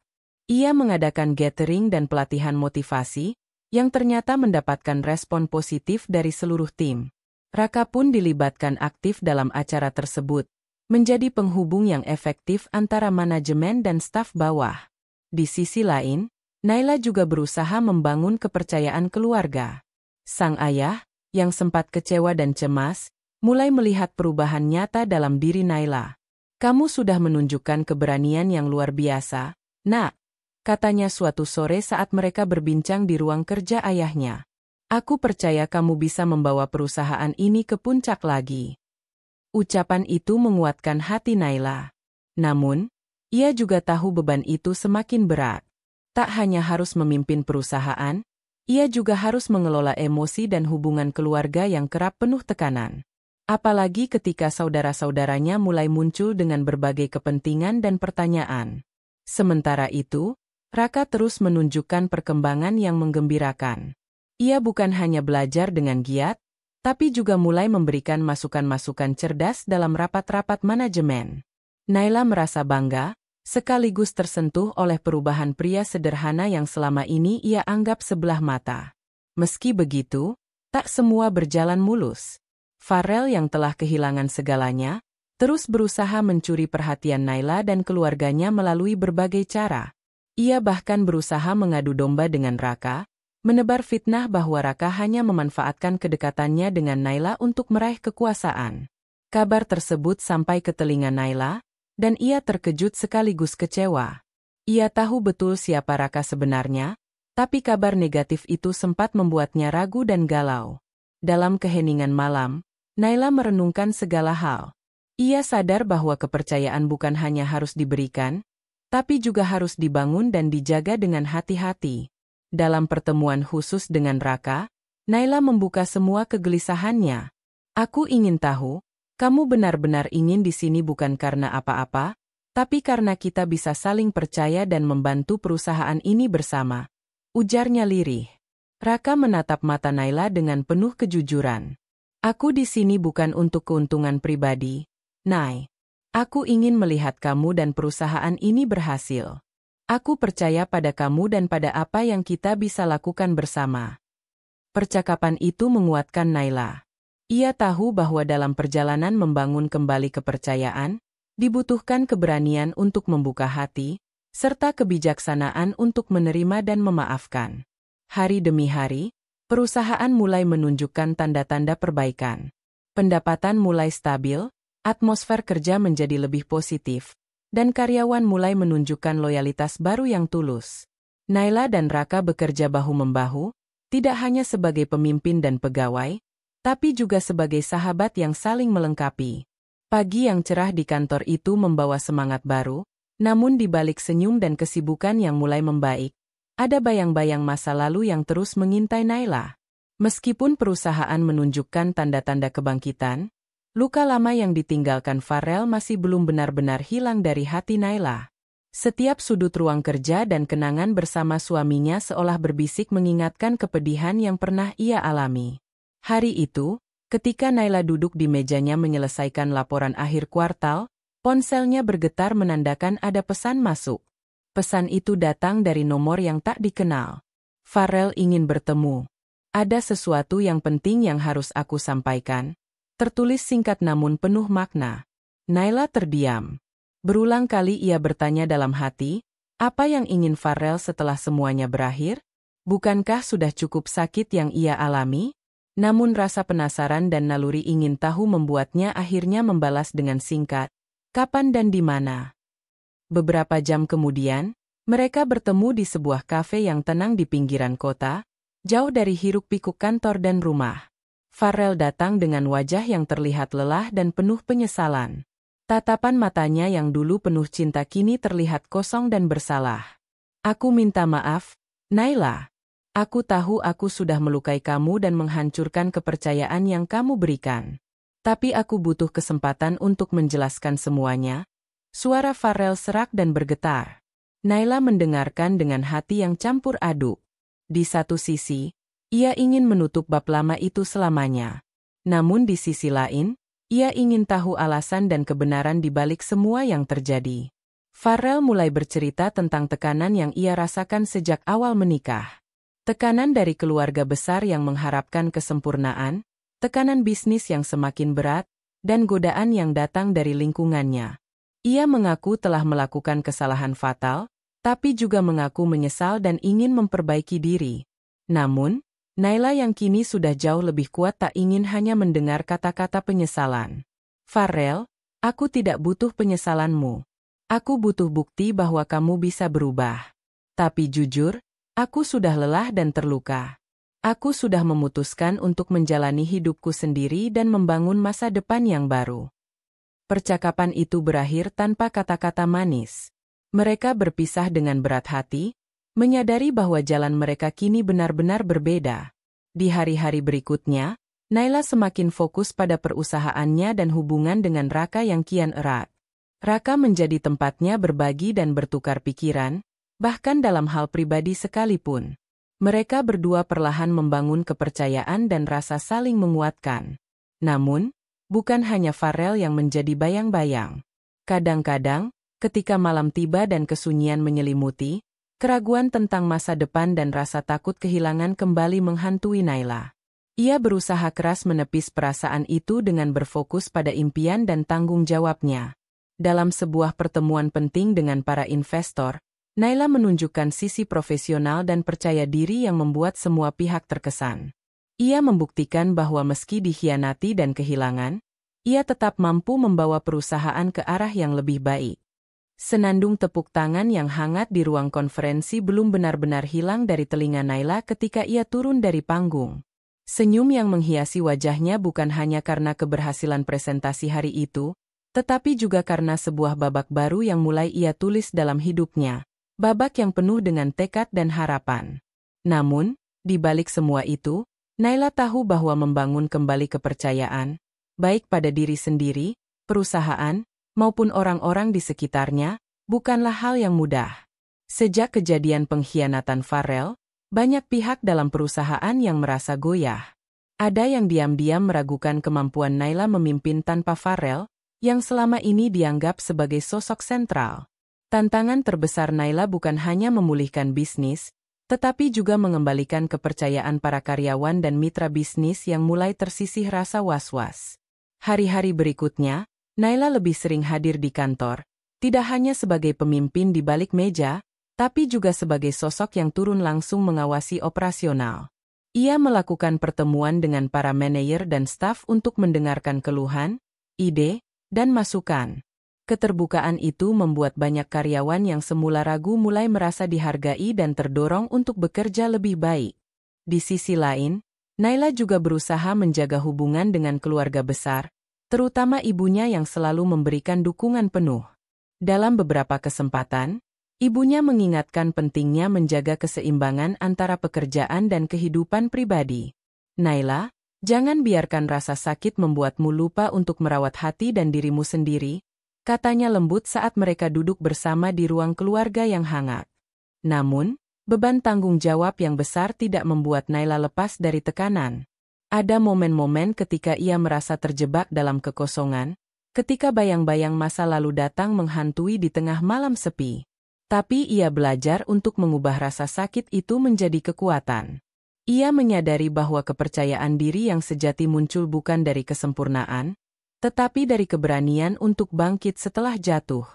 Ia mengadakan gathering dan pelatihan motivasi, yang ternyata mendapatkan respon positif dari seluruh tim. Raka pun dilibatkan aktif dalam acara tersebut, menjadi penghubung yang efektif antara manajemen dan staf bawah. Di sisi lain, Naila juga berusaha membangun kepercayaan keluarga. Sang ayah, yang sempat kecewa dan cemas, mulai melihat perubahan nyata dalam diri Naila. "Kamu sudah menunjukkan keberanian yang luar biasa, Nak," katanya suatu sore saat mereka berbincang di ruang kerja ayahnya. "Aku percaya kamu bisa membawa perusahaan ini ke puncak lagi." Ucapan itu menguatkan hati Naila. Namun, ia juga tahu beban itu semakin berat. Tak hanya harus memimpin perusahaan, ia juga harus mengelola emosi dan hubungan keluarga yang kerap penuh tekanan. Apalagi ketika saudara-saudaranya mulai muncul dengan berbagai kepentingan dan pertanyaan. Sementara itu, Raka terus menunjukkan perkembangan yang menggembirakan. Ia bukan hanya belajar dengan giat, tapi juga mulai memberikan masukan-masukan cerdas dalam rapat-rapat manajemen. Naila merasa bangga, sekaligus tersentuh oleh perubahan pria sederhana yang selama ini ia anggap sebelah mata. Meski begitu, tak semua berjalan mulus. Farel yang telah kehilangan segalanya, terus berusaha mencuri perhatian Naila dan keluarganya melalui berbagai cara. Ia bahkan berusaha mengadu domba dengan Raka, menebar fitnah bahwa Raka hanya memanfaatkan kedekatannya dengan Naila untuk meraih kekuasaan. Kabar tersebut sampai ke telinga Naila, dan ia terkejut sekaligus kecewa. Ia tahu betul siapa Raka sebenarnya, tapi kabar negatif itu sempat membuatnya ragu dan galau. Dalam keheningan malam, Naila merenungkan segala hal. Ia sadar bahwa kepercayaan bukan hanya harus diberikan, tapi juga harus dibangun dan dijaga dengan hati-hati. Dalam pertemuan khusus dengan Raka, Naila membuka semua kegelisahannya. "Aku ingin tahu, kamu benar-benar ingin di sini bukan karena apa-apa, tapi karena kita bisa saling percaya dan membantu perusahaan ini bersama," ujarnya lirih. Raka menatap mata Naila dengan penuh kejujuran. "Aku di sini bukan untuk keuntungan pribadi, Nay. Aku ingin melihat kamu dan perusahaan ini berhasil. Aku percaya pada kamu dan pada apa yang kita bisa lakukan bersama." Percakapan itu menguatkan Naila. Ia tahu bahwa dalam perjalanan membangun kembali kepercayaan, dibutuhkan keberanian untuk membuka hati, serta kebijaksanaan untuk menerima dan memaafkan. Hari demi hari, perusahaan mulai menunjukkan tanda-tanda perbaikan. Pendapatan mulai stabil, atmosfer kerja menjadi lebih positif, dan karyawan mulai menunjukkan loyalitas baru yang tulus. Naila dan Raka bekerja bahu-membahu, tidak hanya sebagai pemimpin dan pegawai, tapi juga sebagai sahabat yang saling melengkapi. Pagi yang cerah di kantor itu membawa semangat baru, namun di balik senyum dan kesibukan yang mulai membaik, ada bayang-bayang masa lalu yang terus mengintai Naila. Meskipun perusahaan menunjukkan tanda-tanda kebangkitan, luka lama yang ditinggalkan Farel masih belum benar-benar hilang dari hati Naila. Setiap sudut ruang kerja dan kenangan bersama suaminya seolah berbisik mengingatkan kepedihan yang pernah ia alami. Hari itu, ketika Naila duduk di mejanya menyelesaikan laporan akhir kuartal, ponselnya bergetar menandakan ada pesan masuk. Pesan itu datang dari nomor yang tak dikenal. Farel ingin bertemu. Ada sesuatu yang penting yang harus aku sampaikan. Tertulis singkat namun penuh makna. Naila terdiam. Berulang kali ia bertanya dalam hati, apa yang ingin Farel setelah semuanya berakhir? Bukankah sudah cukup sakit yang ia alami? Namun rasa penasaran dan naluri ingin tahu membuatnya akhirnya membalas dengan singkat, kapan dan di mana? Beberapa jam kemudian, mereka bertemu di sebuah kafe yang tenang di pinggiran kota, jauh dari hiruk-pikuk kantor dan rumah. Farel datang dengan wajah yang terlihat lelah dan penuh penyesalan. Tatapan matanya yang dulu penuh cinta kini terlihat kosong dan bersalah. Aku minta maaf, Naila. Aku tahu aku sudah melukai kamu dan menghancurkan kepercayaan yang kamu berikan. Tapi aku butuh kesempatan untuk menjelaskan semuanya. Suara Farel serak dan bergetar. Naila mendengarkan dengan hati yang campur aduk. Di satu sisi, ia ingin menutup bab lama itu selamanya. Namun di sisi lain, ia ingin tahu alasan dan kebenaran di balik semua yang terjadi. Farel mulai bercerita tentang tekanan yang ia rasakan sejak awal menikah. Tekanan dari keluarga besar yang mengharapkan kesempurnaan, tekanan bisnis yang semakin berat, dan godaan yang datang dari lingkungannya. Ia mengaku telah melakukan kesalahan fatal, tapi juga mengaku menyesal dan ingin memperbaiki diri. Namun, Naila yang kini sudah jauh lebih kuat tak ingin hanya mendengar kata-kata penyesalan. Farel, aku tidak butuh penyesalanmu. Aku butuh bukti bahwa kamu bisa berubah. Tapi jujur, aku sudah lelah dan terluka. Aku sudah memutuskan untuk menjalani hidupku sendiri dan membangun masa depan yang baru. Percakapan itu berakhir tanpa kata-kata manis. Mereka berpisah dengan berat hati, menyadari bahwa jalan mereka kini benar-benar berbeda. Di hari-hari berikutnya, Naila semakin fokus pada perusahaannya dan hubungan dengan Raka yang kian erat. Raka menjadi tempatnya berbagi dan bertukar pikiran, bahkan dalam hal pribadi sekalipun. Mereka berdua perlahan membangun kepercayaan dan rasa saling menguatkan. Namun, bukan hanya Farel yang menjadi bayang-bayang. Kadang-kadang, ketika malam tiba dan kesunyian menyelimuti, keraguan tentang masa depan dan rasa takut kehilangan kembali menghantui Naila. Ia berusaha keras menepis perasaan itu dengan berfokus pada impian dan tanggung jawabnya. Dalam sebuah pertemuan penting dengan para investor, Naila menunjukkan sisi profesional dan percaya diri yang membuat semua pihak terkesan. Ia membuktikan bahwa meski dikhianati dan kehilangan, ia tetap mampu membawa perusahaan ke arah yang lebih baik. Senandung tepuk tangan yang hangat di ruang konferensi belum benar-benar hilang dari telinga Naila ketika ia turun dari panggung. Senyum yang menghiasi wajahnya bukan hanya karena keberhasilan presentasi hari itu, tetapi juga karena sebuah babak baru yang mulai ia tulis dalam hidupnya, babak yang penuh dengan tekad dan harapan. Namun, di balik semua itu, Naila tahu bahwa membangun kembali kepercayaan, baik pada diri sendiri, perusahaan, maupun orang-orang di sekitarnya, bukanlah hal yang mudah. Sejak kejadian pengkhianatan Farel, banyak pihak dalam perusahaan yang merasa goyah. Ada yang diam-diam meragukan kemampuan Naila memimpin tanpa Farel, yang selama ini dianggap sebagai sosok sentral. Tantangan terbesar Naila bukan hanya memulihkan bisnis, tetapi juga mengembalikan kepercayaan para karyawan dan mitra bisnis yang mulai tersisih rasa was-was. Hari-hari berikutnya, Naila lebih sering hadir di kantor, tidak hanya sebagai pemimpin di balik meja, tapi juga sebagai sosok yang turun langsung mengawasi operasional. Ia melakukan pertemuan dengan para manajer dan staf untuk mendengarkan keluhan, ide, dan masukan. Keterbukaan itu membuat banyak karyawan yang semula ragu mulai merasa dihargai dan terdorong untuk bekerja lebih baik. Di sisi lain, Naila juga berusaha menjaga hubungan dengan keluarga besar, terutama ibunya yang selalu memberikan dukungan penuh. Dalam beberapa kesempatan, ibunya mengingatkan pentingnya menjaga keseimbangan antara pekerjaan dan kehidupan pribadi. Naila, jangan biarkan rasa sakit membuatmu lupa untuk merawat hati dan dirimu sendiri, katanya lembut saat mereka duduk bersama di ruang keluarga yang hangat. Namun, beban tanggung jawab yang besar tidak membuat Naila lepas dari tekanan. Ada momen-momen ketika ia merasa terjebak dalam kekosongan, ketika bayang-bayang masa lalu datang menghantui di tengah malam sepi. Tapi ia belajar untuk mengubah rasa sakit itu menjadi kekuatan. Ia menyadari bahwa kepercayaan diri yang sejati muncul bukan dari kesempurnaan, tetapi dari keberanian untuk bangkit setelah jatuh.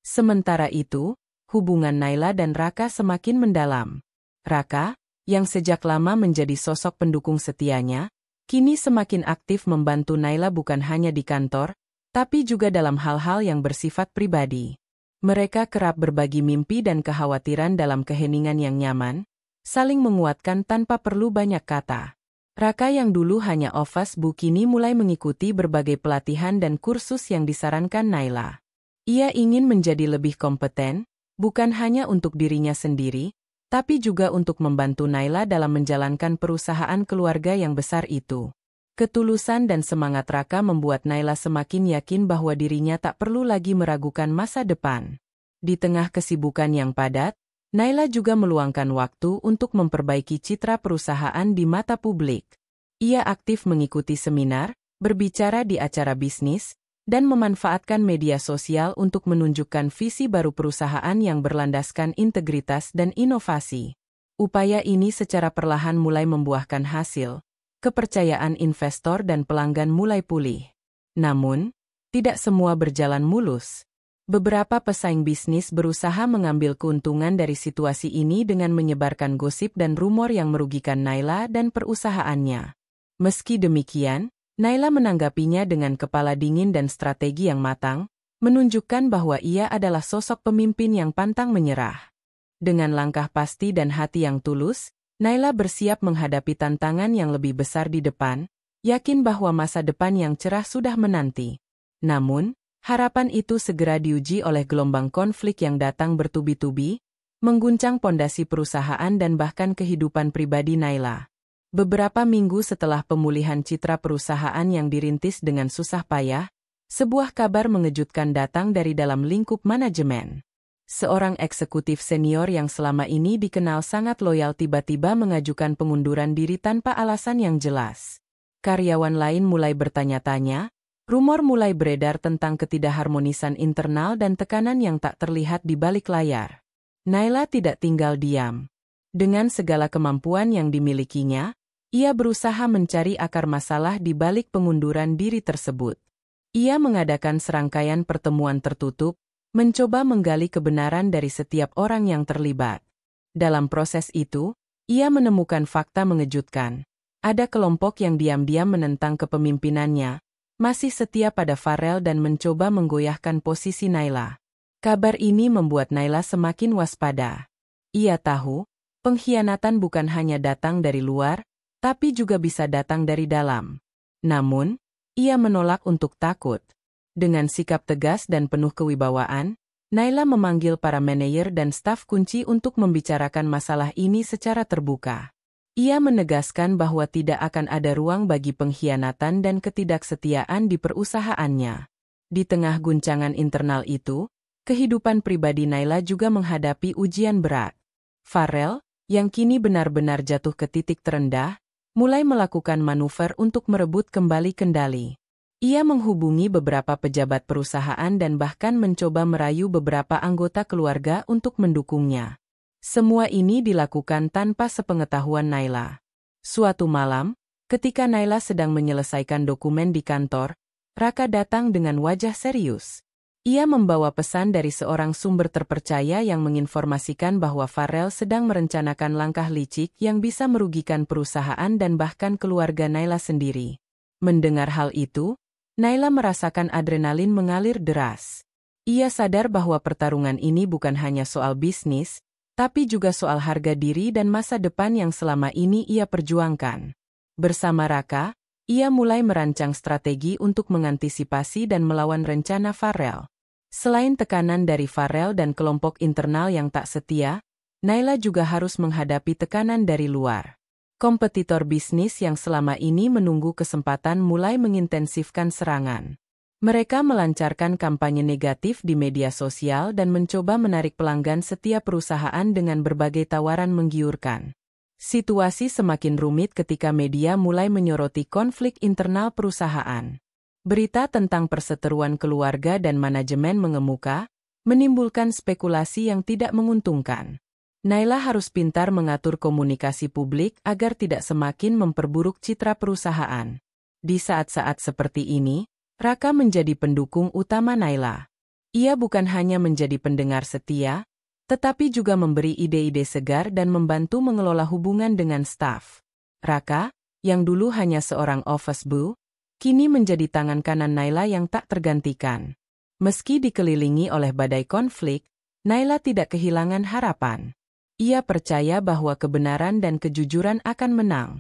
Sementara itu, hubungan Naila dan Raka semakin mendalam. Raka, yang sejak lama menjadi sosok pendukung setianya, kini semakin aktif membantu Naila bukan hanya di kantor, tapi juga dalam hal-hal yang bersifat pribadi. Mereka kerap berbagi mimpi dan kekhawatiran dalam keheningan yang nyaman, saling menguatkan tanpa perlu banyak kata. Raka yang dulu hanya office boy kini mulai mengikuti berbagai pelatihan dan kursus yang disarankan Naila. Ia ingin menjadi lebih kompeten, bukan hanya untuk dirinya sendiri, tapi juga untuk membantu Naila dalam menjalankan perusahaan keluarga yang besar itu. Ketulusan dan semangat Raka membuat Naila semakin yakin bahwa dirinya tak perlu lagi meragukan masa depan. Di tengah kesibukan yang padat, Naila juga meluangkan waktu untuk memperbaiki citra perusahaan di mata publik. Ia aktif mengikuti seminar, berbicara di acara bisnis, dan memanfaatkan media sosial untuk menunjukkan visi baru perusahaan yang berlandaskan integritas dan inovasi. Upaya ini secara perlahan mulai membuahkan hasil. Kepercayaan investor dan pelanggan mulai pulih. Namun, tidak semua berjalan mulus. Beberapa pesaing bisnis berusaha mengambil keuntungan dari situasi ini dengan menyebarkan gosip dan rumor yang merugikan Naila dan perusahaannya. Meski demikian, Naila menanggapinya dengan kepala dingin dan strategi yang matang, menunjukkan bahwa ia adalah sosok pemimpin yang pantang menyerah. Dengan langkah pasti dan hati yang tulus, Naila bersiap menghadapi tantangan yang lebih besar di depan, yakin bahwa masa depan yang cerah sudah menanti. Namun, harapan itu segera diuji oleh gelombang konflik yang datang bertubi-tubi, mengguncang pondasi perusahaan dan bahkan kehidupan pribadi Naila. Beberapa minggu setelah pemulihan citra perusahaan yang dirintis dengan susah payah, sebuah kabar mengejutkan datang dari dalam lingkup manajemen. Seorang eksekutif senior yang selama ini dikenal sangat loyal tiba-tiba mengajukan pengunduran diri tanpa alasan yang jelas. Karyawan lain mulai bertanya-tanya, rumor mulai beredar tentang ketidakharmonisan internal dan tekanan yang tak terlihat di balik layar. Naila tidak tinggal diam. Dengan segala kemampuan yang dimilikinya, ia berusaha mencari akar masalah di balik pengunduran diri tersebut. Ia mengadakan serangkaian pertemuan tertutup, mencoba menggali kebenaran dari setiap orang yang terlibat. Dalam proses itu, ia menemukan fakta mengejutkan. Ada kelompok yang diam-diam menentang kepemimpinannya, masih setia pada Farel dan mencoba menggoyahkan posisi Naila. Kabar ini membuat Naila semakin waspada. Ia tahu, pengkhianatan bukan hanya datang dari luar, tapi juga bisa datang dari dalam. Namun, ia menolak untuk takut. Dengan sikap tegas dan penuh kewibawaan, Naila memanggil para manajer dan staf kunci untuk membicarakan masalah ini secara terbuka. Ia menegaskan bahwa tidak akan ada ruang bagi pengkhianatan dan ketidaksetiaan di perusahaannya. Di tengah guncangan internal itu, kehidupan pribadi Naila juga menghadapi ujian berat. Farel, yang kini benar-benar jatuh ke titik terendah, mulai melakukan manuver untuk merebut kembali kendali. Ia menghubungi beberapa pejabat perusahaan dan bahkan mencoba merayu beberapa anggota keluarga untuk mendukungnya. Semua ini dilakukan tanpa sepengetahuan Naila. Suatu malam, ketika Naila sedang menyelesaikan dokumen di kantor, Raka datang dengan wajah serius. Ia membawa pesan dari seorang sumber terpercaya yang menginformasikan bahwa Farel sedang merencanakan langkah licik yang bisa merugikan perusahaan dan bahkan keluarga Naila sendiri. Mendengar hal itu, Naila merasakan adrenalin mengalir deras. Ia sadar bahwa pertarungan ini bukan hanya soal bisnis, tapi juga soal harga diri dan masa depan yang selama ini ia perjuangkan. Bersama Raka, ia mulai merancang strategi untuk mengantisipasi dan melawan rencana Farrell. Selain tekanan dari Farrell dan kelompok internal yang tak setia, Naila juga harus menghadapi tekanan dari luar. Kompetitor bisnis yang selama ini menunggu kesempatan mulai mengintensifkan serangan. Mereka melancarkan kampanye negatif di media sosial dan mencoba menarik pelanggan setiap perusahaan dengan berbagai tawaran menggiurkan. Situasi semakin rumit ketika media mulai menyoroti konflik internal perusahaan. Berita tentang perseteruan keluarga dan manajemen mengemuka, menimbulkan spekulasi yang tidak menguntungkan. Naila harus pintar mengatur komunikasi publik agar tidak semakin memperburuk citra perusahaan. Di saat-saat seperti ini, Raka menjadi pendukung utama Naila. Ia bukan hanya menjadi pendengar setia, tetapi juga memberi ide-ide segar dan membantu mengelola hubungan dengan staf. Raka, yang dulu hanya seorang office boy, kini menjadi tangan kanan Naila yang tak tergantikan. Meski dikelilingi oleh badai konflik, Naila tidak kehilangan harapan. Ia percaya bahwa kebenaran dan kejujuran akan menang.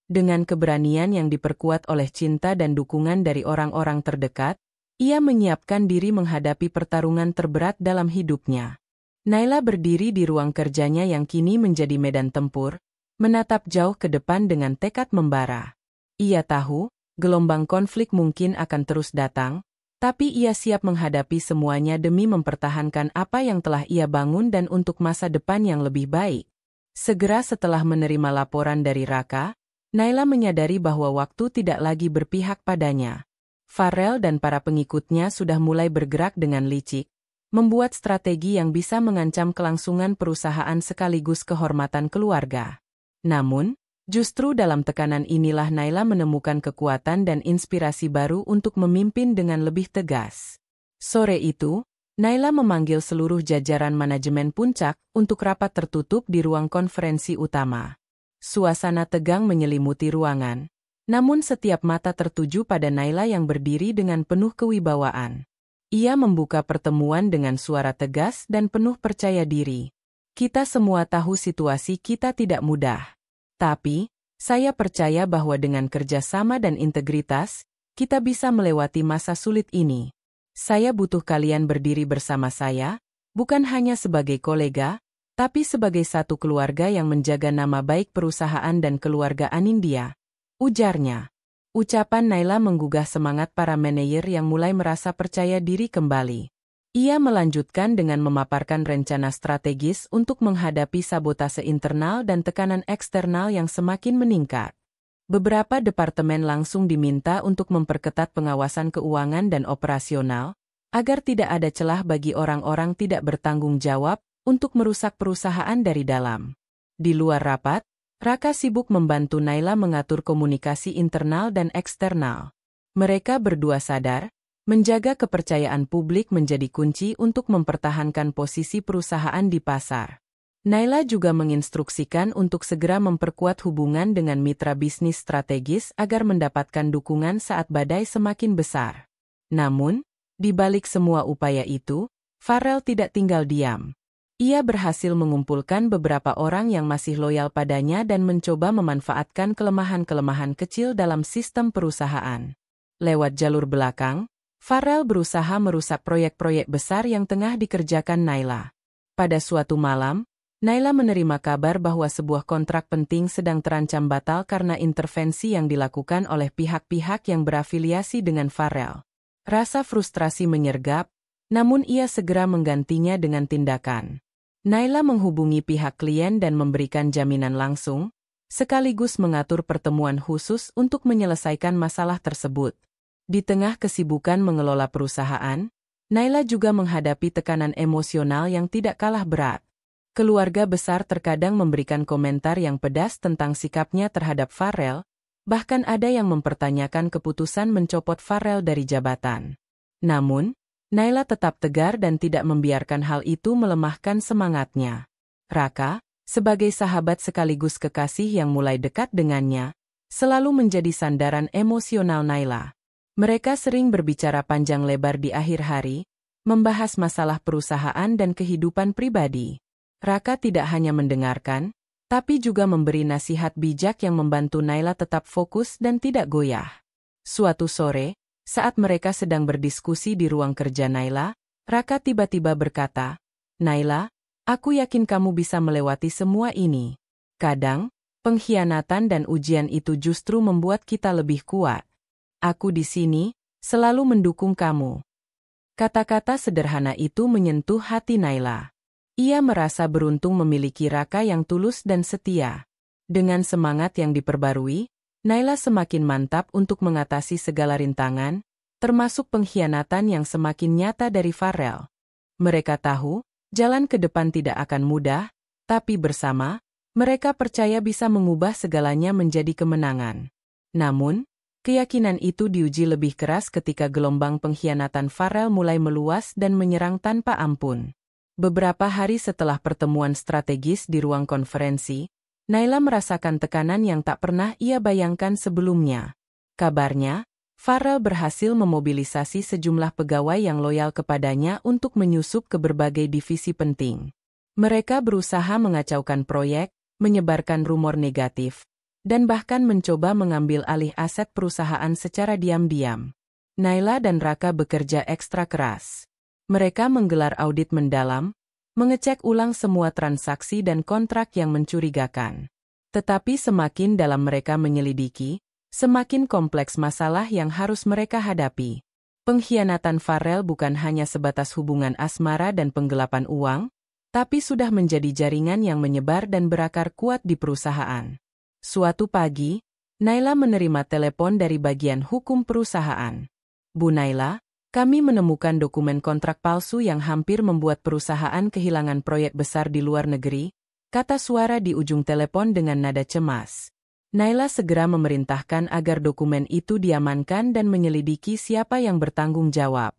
Dengan keberanian yang diperkuat oleh cinta dan dukungan dari orang-orang terdekat, ia menyiapkan diri menghadapi pertarungan terberat dalam hidupnya. Naila berdiri di ruang kerjanya yang kini menjadi medan tempur, menatap jauh ke depan dengan tekad membara. Ia tahu, gelombang konflik mungkin akan terus datang, tapi ia siap menghadapi semuanya demi mempertahankan apa yang telah ia bangun dan untuk masa depan yang lebih baik. Segera setelah menerima laporan dari Raka, Naila menyadari bahwa waktu tidak lagi berpihak padanya. Farrell dan para pengikutnya sudah mulai bergerak dengan licik, membuat strategi yang bisa mengancam kelangsungan perusahaan sekaligus kehormatan keluarga. Namun, justru dalam tekanan inilah Naila menemukan kekuatan dan inspirasi baru untuk memimpin dengan lebih tegas. Sore itu, Naila memanggil seluruh jajaran manajemen Puncak untuk rapat tertutup di ruang konferensi utama. Suasana tegang menyelimuti ruangan, namun setiap mata tertuju pada Naila yang berdiri dengan penuh kewibawaan. Ia membuka pertemuan dengan suara tegas dan penuh percaya diri. Kita semua tahu situasi kita tidak mudah. Tapi, saya percaya bahwa dengan kerjasama dan integritas, kita bisa melewati masa sulit ini. Saya butuh kalian berdiri bersama saya, bukan hanya sebagai kolega, tapi sebagai satu keluarga yang menjaga nama baik perusahaan dan keluarga Anindya, ujarnya. Ucapan Naila menggugah semangat para manajer yang mulai merasa percaya diri kembali. Ia melanjutkan dengan memaparkan rencana strategis untuk menghadapi sabotase internal dan tekanan eksternal yang semakin meningkat. Beberapa departemen langsung diminta untuk memperketat pengawasan keuangan dan operasional, agar tidak ada celah bagi orang-orang tidak bertanggung jawab untuk merusak perusahaan dari dalam. Di luar rapat, Raka sibuk membantu Naila mengatur komunikasi internal dan eksternal. Mereka berdua sadar, menjaga kepercayaan publik menjadi kunci untuk mempertahankan posisi perusahaan di pasar. Naila juga menginstruksikan untuk segera memperkuat hubungan dengan mitra bisnis strategis agar mendapatkan dukungan saat badai semakin besar. Namun, di balik semua upaya itu, Farrell tidak tinggal diam. Ia berhasil mengumpulkan beberapa orang yang masih loyal padanya dan mencoba memanfaatkan kelemahan-kelemahan kecil dalam sistem perusahaan. Lewat jalur belakang, Farrell berusaha merusak proyek-proyek besar yang tengah dikerjakan Naila. Pada suatu malam, Naila menerima kabar bahwa sebuah kontrak penting sedang terancam batal karena intervensi yang dilakukan oleh pihak-pihak yang berafiliasi dengan Farrell. Rasa frustrasi menyergap, namun ia segera menggantinya dengan tindakan. Naila menghubungi pihak klien dan memberikan jaminan langsung, sekaligus mengatur pertemuan khusus untuk menyelesaikan masalah tersebut. Di tengah kesibukan mengelola perusahaan, Naila juga menghadapi tekanan emosional yang tidak kalah berat. Keluarga besar terkadang memberikan komentar yang pedas tentang sikapnya terhadap Farrell, bahkan ada yang mempertanyakan keputusan mencopot Farrell dari jabatan. Namun, Naila tetap tegar dan tidak membiarkan hal itu melemahkan semangatnya. Raka, sebagai sahabat sekaligus kekasih yang mulai dekat dengannya, selalu menjadi sandaran emosional Naila. Mereka sering berbicara panjang lebar di akhir hari, membahas masalah perusahaan dan kehidupan pribadi. Raka tidak hanya mendengarkan, tapi juga memberi nasihat bijak yang membantu Naila tetap fokus dan tidak goyah. Suatu sore, saat mereka sedang berdiskusi di ruang kerja Naila, Raka tiba-tiba berkata, "Naila, aku yakin kamu bisa melewati semua ini. Kadang, pengkhianatan dan ujian itu justru membuat kita lebih kuat. Aku di sini, selalu mendukung kamu." Kata-kata sederhana itu menyentuh hati Naila. Ia merasa beruntung memiliki Raka yang tulus dan setia. Dengan semangat yang diperbarui, Naila semakin mantap untuk mengatasi segala rintangan, termasuk pengkhianatan yang semakin nyata dari Farel. Mereka tahu, jalan ke depan tidak akan mudah, tapi bersama, mereka percaya bisa mengubah segalanya menjadi kemenangan. Namun, keyakinan itu diuji lebih keras ketika gelombang pengkhianatan Farel mulai meluas dan menyerang tanpa ampun. Beberapa hari setelah pertemuan strategis di ruang konferensi, Naila merasakan tekanan yang tak pernah ia bayangkan sebelumnya. Kabarnya, Farel berhasil memobilisasi sejumlah pegawai yang loyal kepadanya untuk menyusup ke berbagai divisi penting. Mereka berusaha mengacaukan proyek, menyebarkan rumor negatif, dan bahkan mencoba mengambil alih aset perusahaan secara diam-diam. Naila dan Raka bekerja ekstra keras. Mereka menggelar audit mendalam, mengecek ulang semua transaksi dan kontrak yang mencurigakan. Tetapi semakin dalam mereka menyelidiki, semakin kompleks masalah yang harus mereka hadapi. Pengkhianatan Farel bukan hanya sebatas hubungan asmara dan penggelapan uang, tapi sudah menjadi jaringan yang menyebar dan berakar kuat di perusahaan. Suatu pagi, Naila menerima telepon dari bagian hukum perusahaan. "Bu Naila, kami menemukan dokumen kontrak palsu yang hampir membuat perusahaan kehilangan proyek besar di luar negeri," kata suara di ujung telepon dengan nada cemas. Naila segera memerintahkan agar dokumen itu diamankan dan menyelidiki siapa yang bertanggung jawab.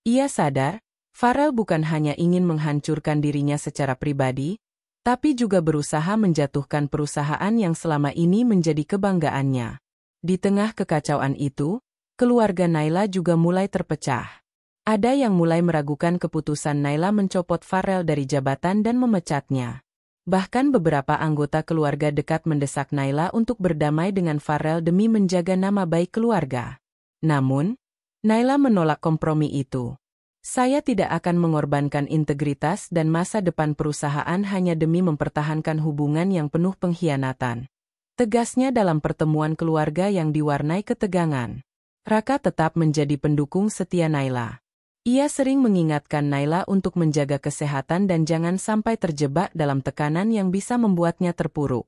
Ia sadar, Farel bukan hanya ingin menghancurkan dirinya secara pribadi, tapi juga berusaha menjatuhkan perusahaan yang selama ini menjadi kebanggaannya. Di tengah kekacauan itu, keluarga Naila juga mulai terpecah. Ada yang mulai meragukan keputusan Naila mencopot Farel dari jabatan dan memecatnya. Bahkan beberapa anggota keluarga dekat mendesak Naila untuk berdamai dengan Farel demi menjaga nama baik keluarga. Namun, Naila menolak kompromi itu. "Saya tidak akan mengorbankan integritas dan masa depan perusahaan hanya demi mempertahankan hubungan yang penuh pengkhianatan," tegasnya dalam pertemuan keluarga yang diwarnai ketegangan. Raka tetap menjadi pendukung setia Naila. Ia sering mengingatkan Naila untuk menjaga kesehatan dan jangan sampai terjebak dalam tekanan yang bisa membuatnya terpuruk.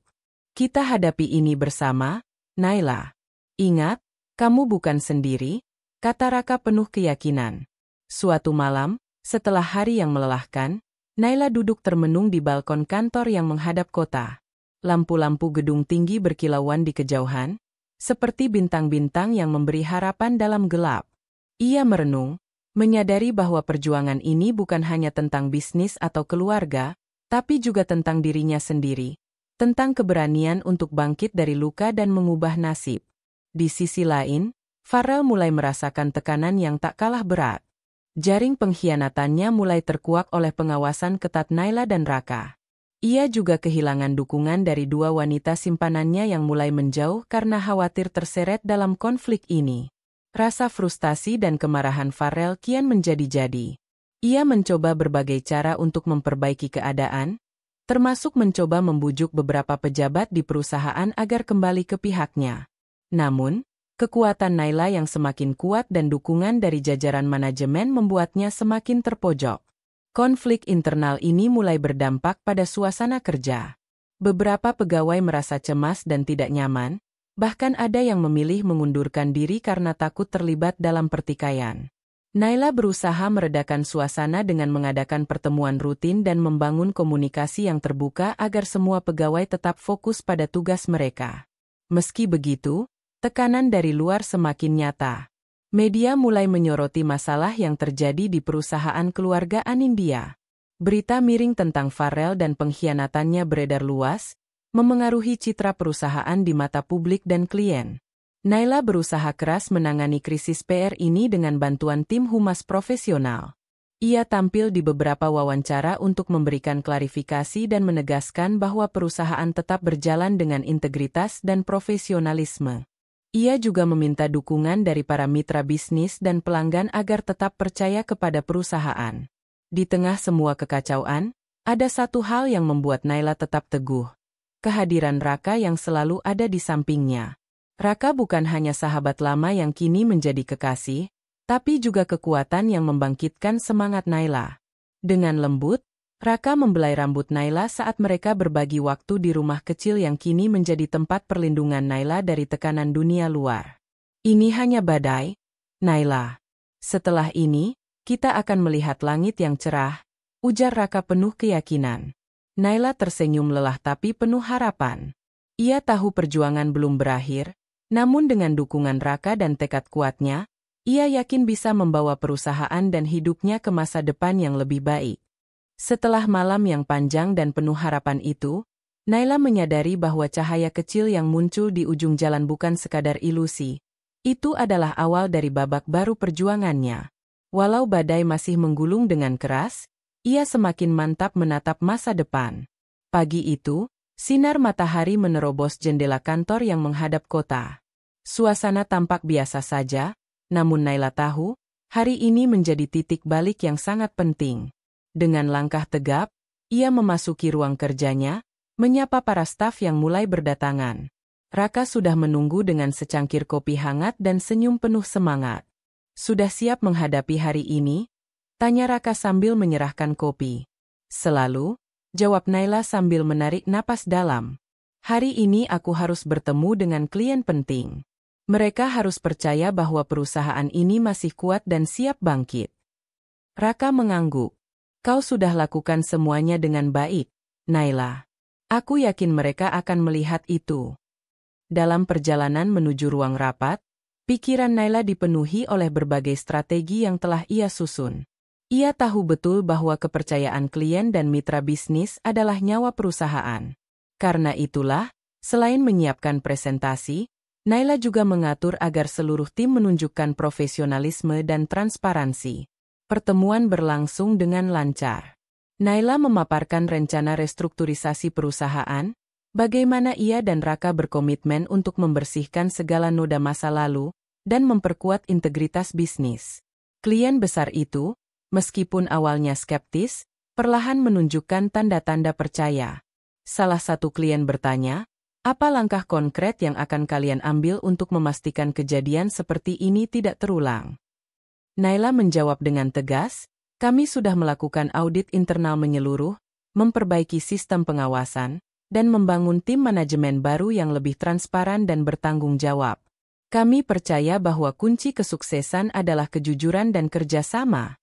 "Kita hadapi ini bersama, Naila. Ingat, kamu bukan sendiri," kata Raka penuh keyakinan. Suatu malam, setelah hari yang melelahkan, Naila duduk termenung di balkon kantor yang menghadap kota. Lampu-lampu gedung tinggi berkilauan di kejauhan, seperti bintang-bintang yang memberi harapan dalam gelap. Ia merenung, menyadari bahwa perjuangan ini bukan hanya tentang bisnis atau keluarga, tapi juga tentang dirinya sendiri, tentang keberanian untuk bangkit dari luka dan mengubah nasib. Di sisi lain, Farel mulai merasakan tekanan yang tak kalah berat. Jaring pengkhianatannya mulai terkuak oleh pengawasan ketat Naila dan Raka. Ia juga kehilangan dukungan dari dua wanita simpanannya yang mulai menjauh karena khawatir terseret dalam konflik ini. Rasa frustasi dan kemarahan Farel kian menjadi-jadi. Ia mencoba berbagai cara untuk memperbaiki keadaan, termasuk mencoba membujuk beberapa pejabat di perusahaan agar kembali ke pihaknya. Namun, kekuatan Naila yang semakin kuat dan dukungan dari jajaran manajemen membuatnya semakin terpojok. Konflik internal ini mulai berdampak pada suasana kerja. Beberapa pegawai merasa cemas dan tidak nyaman, bahkan ada yang memilih mengundurkan diri karena takut terlibat dalam pertikaian. Naila berusaha meredakan suasana dengan mengadakan pertemuan rutin dan membangun komunikasi yang terbuka agar semua pegawai tetap fokus pada tugas mereka. Meski begitu, tekanan dari luar semakin nyata. Media mulai menyoroti masalah yang terjadi di perusahaan keluarga Anindya. Berita miring tentang Farel dan pengkhianatannya beredar luas, memengaruhi citra perusahaan di mata publik dan klien. Naila berusaha keras menangani krisis PR ini dengan bantuan tim humas profesional. Ia tampil di beberapa wawancara untuk memberikan klarifikasi dan menegaskan bahwa perusahaan tetap berjalan dengan integritas dan profesionalisme. Ia juga meminta dukungan dari para mitra bisnis dan pelanggan agar tetap percaya kepada perusahaan. Di tengah semua kekacauan, ada satu hal yang membuat Naila tetap teguh. Kehadiran Raka yang selalu ada di sampingnya. Raka bukan hanya sahabat lama yang kini menjadi kekasih, tapi juga kekuatan yang membangkitkan semangat Naila. Dengan lembut, Raka membelai rambut Naila saat mereka berbagi waktu di rumah kecil yang kini menjadi tempat perlindungan Naila dari tekanan dunia luar. Ini hanya badai, Naila. Setelah ini, kita akan melihat langit yang cerah, ujar Raka penuh keyakinan. Naila tersenyum lelah tapi penuh harapan. Ia tahu perjuangan belum berakhir, namun dengan dukungan Raka dan tekad kuatnya, ia yakin bisa membawa perusahaan dan hidupnya ke masa depan yang lebih baik. Setelah malam yang panjang dan penuh harapan itu, Naila menyadari bahwa cahaya kecil yang muncul di ujung jalan bukan sekadar ilusi. Itu adalah awal dari babak baru perjuangannya. Walau badai masih menggulung dengan keras, ia semakin mantap menatap masa depan. Pagi itu, sinar matahari menerobos jendela kantor yang menghadap kota. Suasana tampak biasa saja, namun Naila tahu, hari ini menjadi titik balik yang sangat penting. Dengan langkah tegap, ia memasuki ruang kerjanya, menyapa para staf yang mulai berdatangan. Raka sudah menunggu dengan secangkir kopi hangat dan senyum penuh semangat. Sudah siap menghadapi hari ini? Tanya Raka sambil menyerahkan kopi. Selalu, jawab Naila sambil menarik napas dalam. Hari ini aku harus bertemu dengan klien penting. Mereka harus percaya bahwa perusahaan ini masih kuat dan siap bangkit. Raka mengangguk. Kau sudah lakukan semuanya dengan baik, Naila. Aku yakin mereka akan melihat itu. Dalam perjalanan menuju ruang rapat, pikiran Naila dipenuhi oleh berbagai strategi yang telah ia susun. Ia tahu betul bahwa kepercayaan klien dan mitra bisnis adalah nyawa perusahaan. Karena itulah, selain menyiapkan presentasi, Naila juga mengatur agar seluruh tim menunjukkan profesionalisme dan transparansi. Pertemuan berlangsung dengan lancar. Naila memaparkan rencana restrukturisasi perusahaan, bagaimana ia dan Raka berkomitmen untuk membersihkan segala noda masa lalu, dan memperkuat integritas bisnis. Klien besar itu, meskipun awalnya skeptis, perlahan menunjukkan tanda-tanda percaya. Salah satu klien bertanya, apa langkah konkret yang akan kalian ambil untuk memastikan kejadian seperti ini tidak terulang? Naila menjawab dengan tegas, kami sudah melakukan audit internal menyeluruh, memperbaiki sistem pengawasan, dan membangun tim manajemen baru yang lebih transparan dan bertanggung jawab. Kami percaya bahwa kunci kesuksesan adalah kejujuran dan kerjasama.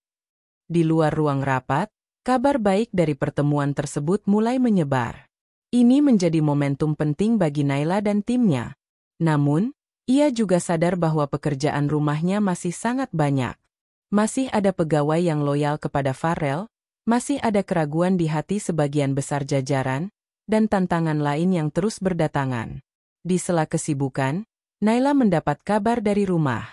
Di luar ruang rapat, kabar baik dari pertemuan tersebut mulai menyebar. Ini menjadi momentum penting bagi Naila dan timnya. Namun, ia juga sadar bahwa pekerjaan rumahnya masih sangat banyak. Masih ada pegawai yang loyal kepada Farrell, masih ada keraguan di hati sebagian besar jajaran, dan tantangan lain yang terus berdatangan. Di sela kesibukan, Naila mendapat kabar dari rumah.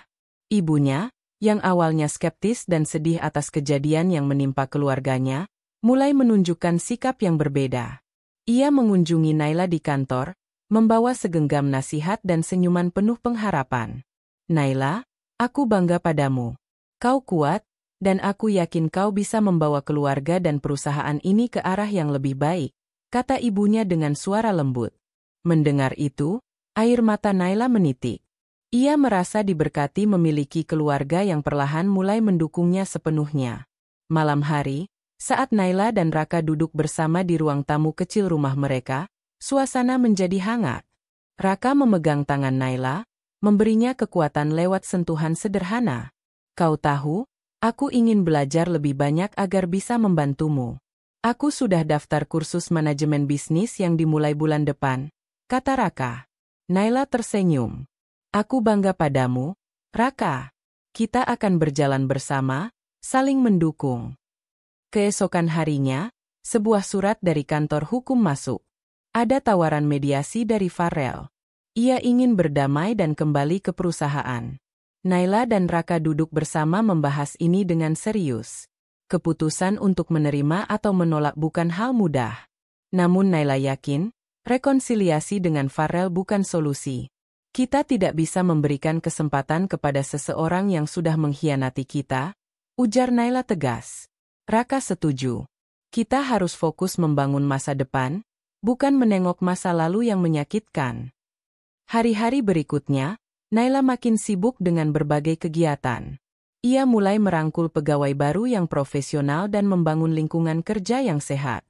Ibunya, yang awalnya skeptis dan sedih atas kejadian yang menimpa keluarganya, mulai menunjukkan sikap yang berbeda. Ia mengunjungi Naila di kantor, membawa segenggam nasihat dan senyuman penuh pengharapan. Naila, aku bangga padamu. Kau kuat, dan aku yakin kau bisa membawa keluarga dan perusahaan ini ke arah yang lebih baik, kata ibunya dengan suara lembut. Mendengar itu, air mata Naila menitik. Ia merasa diberkati memiliki keluarga yang perlahan mulai mendukungnya sepenuhnya. Malam hari, saat Naila dan Raka duduk bersama di ruang tamu kecil rumah mereka, suasana menjadi hangat. Raka memegang tangan Naila, memberinya kekuatan lewat sentuhan sederhana. Kau tahu, aku ingin belajar lebih banyak agar bisa membantumu. Aku sudah daftar kursus manajemen bisnis yang dimulai bulan depan, kata Raka. Naila tersenyum. Aku bangga padamu, Raka. Kita akan berjalan bersama, saling mendukung. Keesokan harinya, sebuah surat dari kantor hukum masuk. Ada tawaran mediasi dari Farrell. Ia ingin berdamai dan kembali ke perusahaan. Naila dan Raka duduk bersama membahas ini dengan serius. Keputusan untuk menerima atau menolak bukan hal mudah. Namun Naila yakin, rekonsiliasi dengan Farrell bukan solusi. Kita tidak bisa memberikan kesempatan kepada seseorang yang sudah mengkhianati kita, ujar Naila tegas. Raka setuju. Kita harus fokus membangun masa depan, bukan menengok masa lalu yang menyakitkan. Hari-hari berikutnya, Naila makin sibuk dengan berbagai kegiatan. Ia mulai merangkul pegawai baru yang profesional dan membangun lingkungan kerja yang sehat.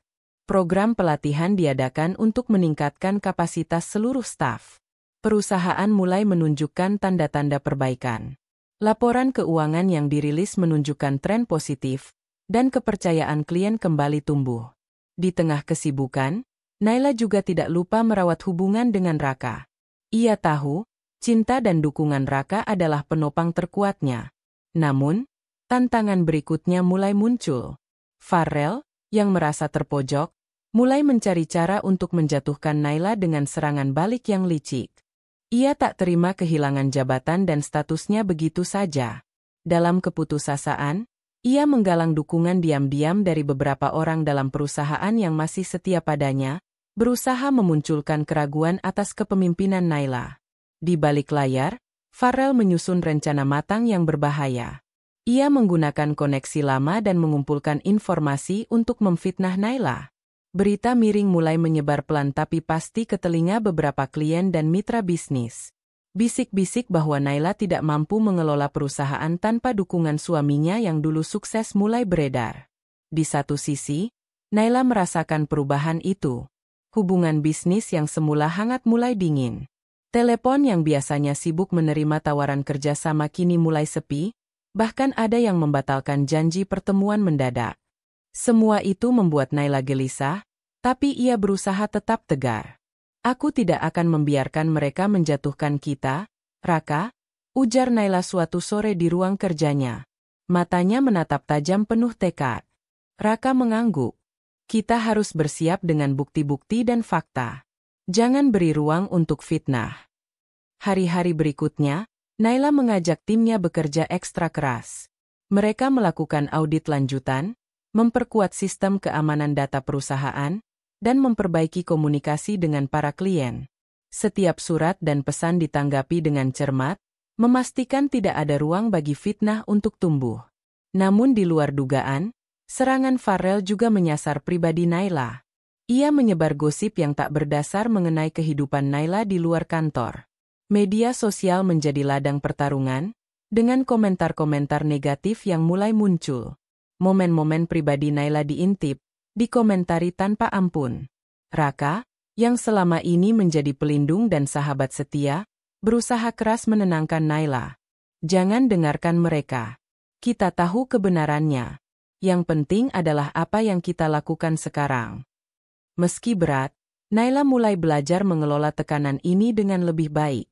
Program pelatihan diadakan untuk meningkatkan kapasitas seluruh staf. Perusahaan mulai menunjukkan tanda-tanda perbaikan. Laporan keuangan yang dirilis menunjukkan tren positif, dan kepercayaan klien kembali tumbuh. Di tengah kesibukan, Naila juga tidak lupa merawat hubungan dengan Raka. Ia tahu, cinta dan dukungan Raka adalah penopang terkuatnya. Namun, tantangan berikutnya mulai muncul. Farrell, yang merasa terpojok, mulai mencari cara untuk menjatuhkan Naila dengan serangan balik yang licik. Ia tak terima kehilangan jabatan dan statusnya begitu saja. Dalam keputusasaan, ia menggalang dukungan diam-diam dari beberapa orang dalam perusahaan yang masih setia padanya, berusaha memunculkan keraguan atas kepemimpinan Naila. Di balik layar, Farrell menyusun rencana matang yang berbahaya. Ia menggunakan koneksi lama dan mengumpulkan informasi untuk memfitnah Naila. Berita miring mulai menyebar pelan tapi pasti ke telinga beberapa klien dan mitra bisnis. Bisik-bisik bahwa Naila tidak mampu mengelola perusahaan tanpa dukungan suaminya yang dulu sukses mulai beredar. Di satu sisi, Naila merasakan perubahan itu. Hubungan bisnis yang semula hangat mulai dingin. Telepon yang biasanya sibuk menerima tawaran kerjasama kini mulai sepi, bahkan ada yang membatalkan janji pertemuan mendadak. Semua itu membuat Naila gelisah, tapi ia berusaha tetap tegar. Aku tidak akan membiarkan mereka menjatuhkan kita, Raka, ujar Naila suatu sore di ruang kerjanya. Matanya menatap tajam penuh tekad. Raka mengangguk. Kita harus bersiap dengan bukti-bukti dan fakta. Jangan beri ruang untuk fitnah. Hari-hari berikutnya, Naila mengajak timnya bekerja ekstra keras. Mereka melakukan audit lanjutan, memperkuat sistem keamanan data perusahaan, dan memperbaiki komunikasi dengan para klien. Setiap surat dan pesan ditanggapi dengan cermat, memastikan tidak ada ruang bagi fitnah untuk tumbuh. Namun di luar dugaan, serangan Farrell juga menyasar pribadi Naila. Ia menyebar gosip yang tak berdasar mengenai kehidupan Naila di luar kantor. Media sosial menjadi ladang pertarungan, dengan komentar-komentar negatif yang mulai muncul. Momen-momen pribadi Naila diintip, dikomentari tanpa ampun. Raka, yang selama ini menjadi pelindung dan sahabat setia, berusaha keras menenangkan Naila. Jangan dengarkan mereka. Kita tahu kebenarannya. Yang penting adalah apa yang kita lakukan sekarang. Meski berat, Naila mulai belajar mengelola tekanan ini dengan lebih baik.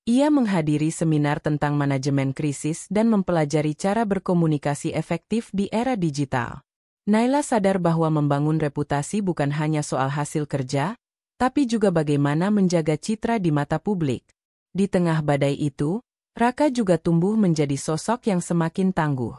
Ia menghadiri seminar tentang manajemen krisis dan mempelajari cara berkomunikasi efektif di era digital. Naila sadar bahwa membangun reputasi bukan hanya soal hasil kerja, tapi juga bagaimana menjaga citra di mata publik. Di tengah badai itu, Raka juga tumbuh menjadi sosok yang semakin tangguh.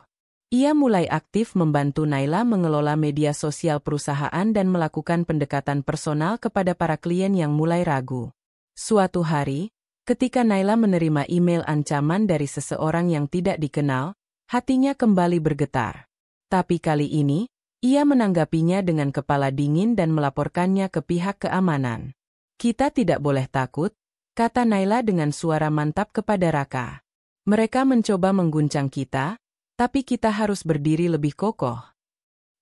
Ia mulai aktif membantu Naila mengelola media sosial perusahaan dan melakukan pendekatan personal kepada para klien yang mulai ragu. Suatu hari, ketika Naila menerima email ancaman dari seseorang yang tidak dikenal, hatinya kembali bergetar. Tapi kali ini, ia menanggapinya dengan kepala dingin dan melaporkannya ke pihak keamanan. Kita tidak boleh takut, kata Naila dengan suara mantap kepada Raka. Mereka mencoba mengguncang kita, tapi kita harus berdiri lebih kokoh.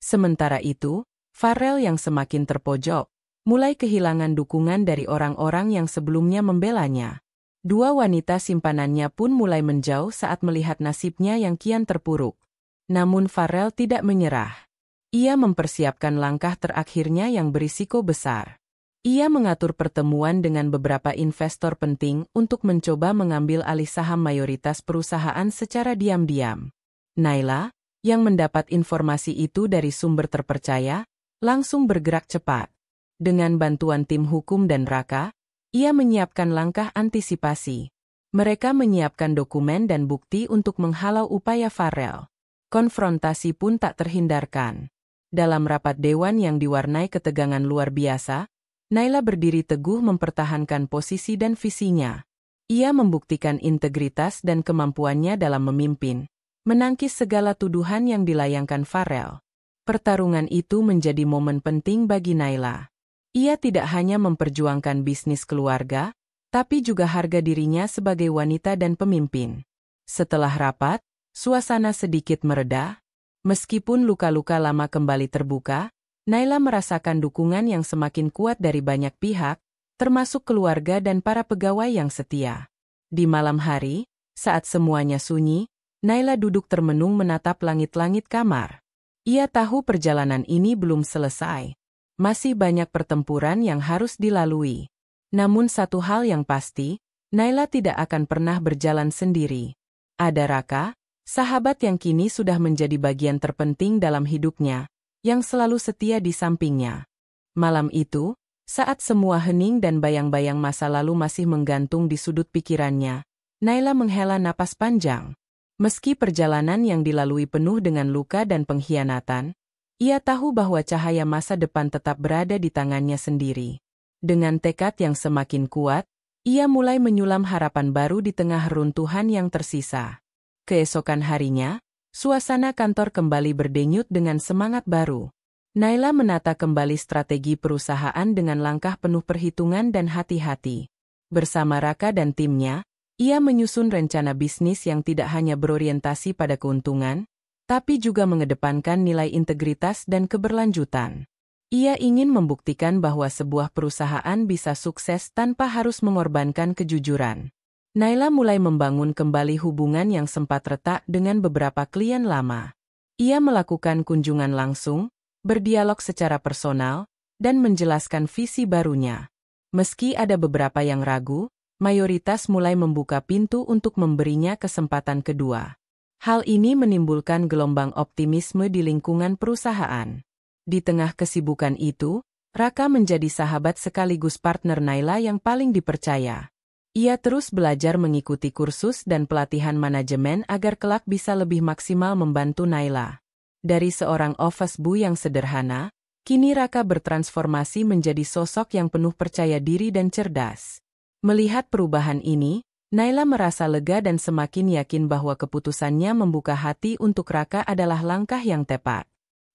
Sementara itu, Farrell yang semakin terpojok, mulai kehilangan dukungan dari orang-orang yang sebelumnya membelanya. Dua wanita simpanannya pun mulai menjauh saat melihat nasibnya yang kian terpuruk. Namun Farrell tidak menyerah. Ia mempersiapkan langkah terakhirnya yang berisiko besar. Ia mengatur pertemuan dengan beberapa investor penting untuk mencoba mengambil alih saham mayoritas perusahaan secara diam-diam. Naila, yang mendapat informasi itu dari sumber terpercaya, langsung bergerak cepat. Dengan bantuan tim hukum dan Raka, ia menyiapkan langkah antisipasi. Mereka menyiapkan dokumen dan bukti untuk menghalau upaya Farrell. Konfrontasi pun tak terhindarkan. Dalam rapat dewan yang diwarnai ketegangan luar biasa, Naila berdiri teguh mempertahankan posisi dan visinya. Ia membuktikan integritas dan kemampuannya dalam memimpin, menangkis segala tuduhan yang dilayangkan Farrell. Pertarungan itu menjadi momen penting bagi Naila. Ia tidak hanya memperjuangkan bisnis keluarga, tapi juga harga dirinya sebagai wanita dan pemimpin. Setelah rapat, suasana sedikit mereda. Meskipun luka-luka lama kembali terbuka, Naila merasakan dukungan yang semakin kuat dari banyak pihak, termasuk keluarga dan para pegawai yang setia. Di malam hari, saat semuanya sunyi, Naila duduk termenung menatap langit-langit kamar. Ia tahu perjalanan ini belum selesai. Masih banyak pertempuran yang harus dilalui. Namun satu hal yang pasti, Naila tidak akan pernah berjalan sendiri. Ada Raka, sahabat yang kini sudah menjadi bagian terpenting dalam hidupnya, yang selalu setia di sampingnya. Malam itu, saat semua hening dan bayang-bayang masa lalu masih menggantung di sudut pikirannya, Naila menghela napas panjang. Meski perjalanan yang dilalui penuh dengan luka dan pengkhianatan, ia tahu bahwa cahaya masa depan tetap berada di tangannya sendiri. Dengan tekad yang semakin kuat, ia mulai menyulam harapan baru di tengah runtuhan yang tersisa. Keesokan harinya, suasana kantor kembali berdenyut dengan semangat baru. Naila menata kembali strategi perusahaan dengan langkah penuh perhitungan dan hati-hati. Bersama Raka dan timnya, ia menyusun rencana bisnis yang tidak hanya berorientasi pada keuntungan, tapi juga mengedepankan nilai integritas dan keberlanjutan. Ia ingin membuktikan bahwa sebuah perusahaan bisa sukses tanpa harus mengorbankan kejujuran. Naila mulai membangun kembali hubungan yang sempat retak dengan beberapa klien lama. Ia melakukan kunjungan langsung, berdialog secara personal, dan menjelaskan visi barunya. Meski ada beberapa yang ragu, mayoritas mulai membuka pintu untuk memberinya kesempatan kedua. Hal ini menimbulkan gelombang optimisme di lingkungan perusahaan. Di tengah kesibukan itu, Raka menjadi sahabat sekaligus partner Naila yang paling dipercaya. Ia terus belajar mengikuti kursus dan pelatihan manajemen agar kelak bisa lebih maksimal membantu Naila. Dari seorang office boy yang sederhana, kini Raka bertransformasi menjadi sosok yang penuh percaya diri dan cerdas. Melihat perubahan ini, Naila merasa lega dan semakin yakin bahwa keputusannya membuka hati untuk Raka adalah langkah yang tepat.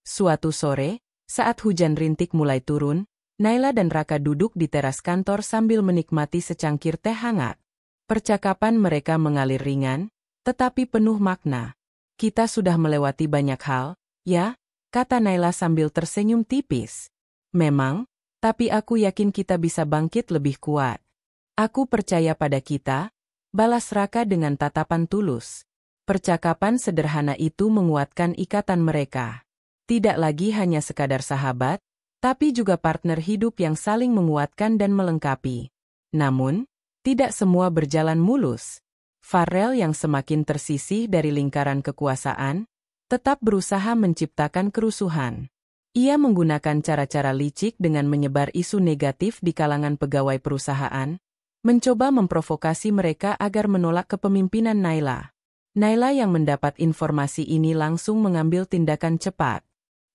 Suatu sore, saat hujan rintik mulai turun, Naila dan Raka duduk di teras kantor sambil menikmati secangkir teh hangat. Percakapan mereka mengalir ringan, tetapi penuh makna. "Kita sudah melewati banyak hal, ya?" kata Naila sambil tersenyum tipis. "Memang, tapi aku yakin kita bisa bangkit lebih kuat." "Aku percaya pada kita," balas Raka dengan tatapan tulus. Percakapan sederhana itu menguatkan ikatan mereka. Tidak lagi hanya sekadar sahabat, tapi juga partner hidup yang saling menguatkan dan melengkapi. Namun, tidak semua berjalan mulus. Farrell yang semakin tersisih dari lingkaran kekuasaan, tetap berusaha menciptakan kerusuhan. Ia menggunakan cara-cara licik dengan menyebar isu negatif di kalangan pegawai perusahaan, mencoba memprovokasi mereka agar menolak kepemimpinan Naila. Naila yang mendapat informasi ini langsung mengambil tindakan cepat.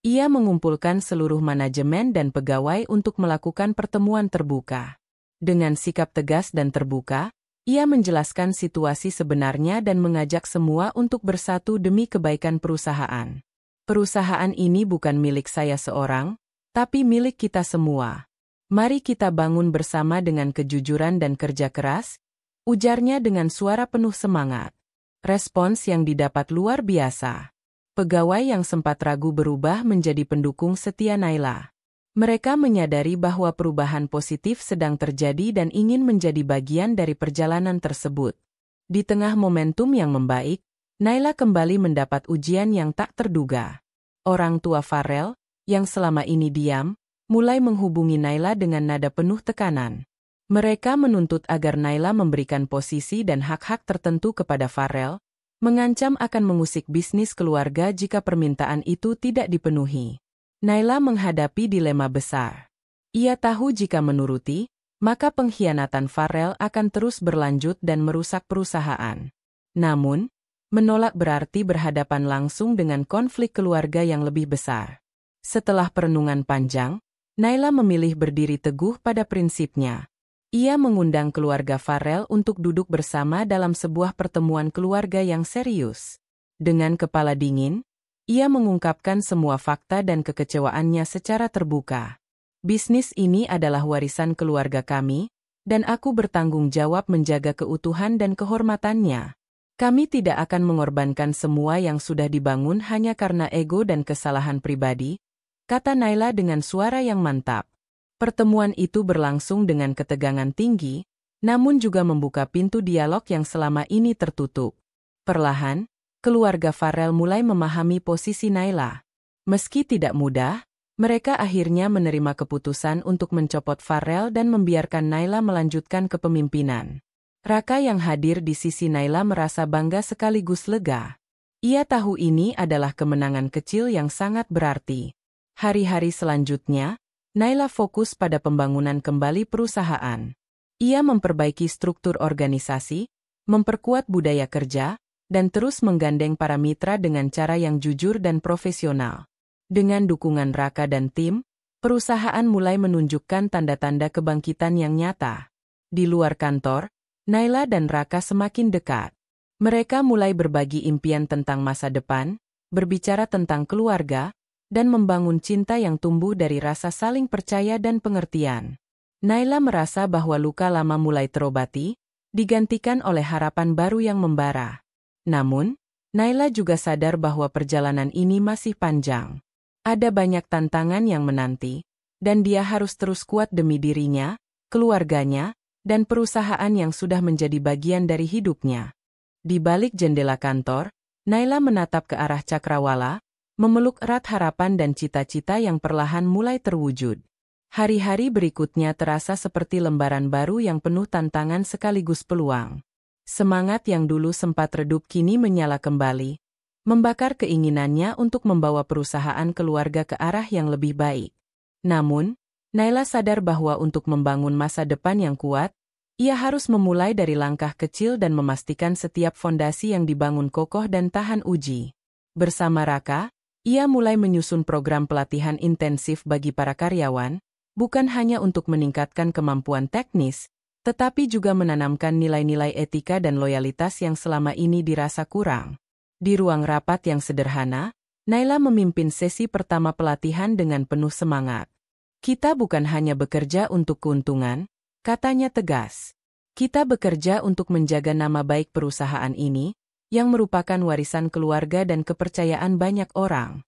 Ia mengumpulkan seluruh manajemen dan pegawai untuk melakukan pertemuan terbuka. Dengan sikap tegas dan terbuka, ia menjelaskan situasi sebenarnya dan mengajak semua untuk bersatu demi kebaikan perusahaan. "Perusahaan ini bukan milik saya seorang, tapi milik kita semua. Mari kita bangun bersama dengan kejujuran dan kerja keras," ujarnya dengan suara penuh semangat. Respons yang didapat luar biasa. Pegawai yang sempat ragu berubah menjadi pendukung setia Naila. Mereka menyadari bahwa perubahan positif sedang terjadi dan ingin menjadi bagian dari perjalanan tersebut. Di tengah momentum yang membaik, Naila kembali mendapat ujian yang tak terduga. Orang tua Farrell, yang selama ini diam, mulai menghubungi Naila dengan nada penuh tekanan. Mereka menuntut agar Naila memberikan posisi dan hak-hak tertentu kepada Farrell, mengancam akan mengusik bisnis keluarga jika permintaan itu tidak dipenuhi. Naila menghadapi dilema besar. Ia tahu jika menuruti, maka pengkhianatan Farrell akan terus berlanjut dan merusak perusahaan. Namun, Menolak berarti berhadapan langsung dengan konflik keluarga yang lebih besar. Setelah perenungan panjang, Naila memilih berdiri teguh pada prinsipnya. Ia mengundang keluarga Farrell untuk duduk bersama dalam sebuah pertemuan keluarga yang serius. Dengan kepala dingin, ia mengungkapkan semua fakta dan kekecewaannya secara terbuka. Bisnis ini adalah warisan keluarga kami, dan aku bertanggung jawab menjaga keutuhan dan kehormatannya. Kami tidak akan mengorbankan semua yang sudah dibangun hanya karena ego dan kesalahan pribadi, kata Naila dengan suara yang mantap. Pertemuan itu berlangsung dengan ketegangan tinggi, namun juga membuka pintu dialog yang selama ini tertutup. Perlahan, keluarga Farrell mulai memahami posisi Naila. Meski tidak mudah, mereka akhirnya menerima keputusan untuk mencopot Farrell dan membiarkan Naila melanjutkan kepemimpinan. Raka yang hadir di sisi Naila merasa bangga sekaligus lega. Ia tahu ini adalah kemenangan kecil yang sangat berarti. Hari-hari selanjutnya, Naila fokus pada pembangunan kembali perusahaan. Ia memperbaiki struktur organisasi, memperkuat budaya kerja, dan terus menggandeng para mitra dengan cara yang jujur dan profesional. Dengan dukungan Raka dan tim, perusahaan mulai menunjukkan tanda-tanda kebangkitan yang nyata. Di luar kantor, Naila dan Raka semakin dekat. Mereka mulai berbagi impian tentang masa depan, berbicara tentang keluarga, dan membangun cinta yang tumbuh dari rasa saling percaya dan pengertian. Naila merasa bahwa luka lama mulai terobati, digantikan oleh harapan baru yang membara. Namun, Naila juga sadar bahwa perjalanan ini masih panjang. Ada banyak tantangan yang menanti, dan dia harus terus kuat demi dirinya, keluarganya, dan perusahaan yang sudah menjadi bagian dari hidupnya. Di balik jendela kantor, Naila menatap ke arah cakrawala, memeluk erat harapan dan cita-cita yang perlahan mulai terwujud. Hari-hari berikutnya terasa seperti lembaran baru yang penuh tantangan sekaligus peluang. Semangat yang dulu sempat redup kini menyala kembali, membakar keinginannya untuk membawa perusahaan keluarga ke arah yang lebih baik. Namun, Naila sadar bahwa untuk membangun masa depan yang kuat, ia harus memulai dari langkah kecil dan memastikan setiap fondasi yang dibangun kokoh dan tahan uji. Bersama Raka, ia mulai menyusun program pelatihan intensif bagi para karyawan, bukan hanya untuk meningkatkan kemampuan teknis, tetapi juga menanamkan nilai-nilai etika dan loyalitas yang selama ini dirasa kurang. Di ruang rapat yang sederhana, Naila memimpin sesi pertama pelatihan dengan penuh semangat. Kita bukan hanya bekerja untuk keuntungan, katanya tegas. Kita bekerja untuk menjaga nama baik perusahaan ini, yang merupakan warisan keluarga dan kepercayaan banyak orang.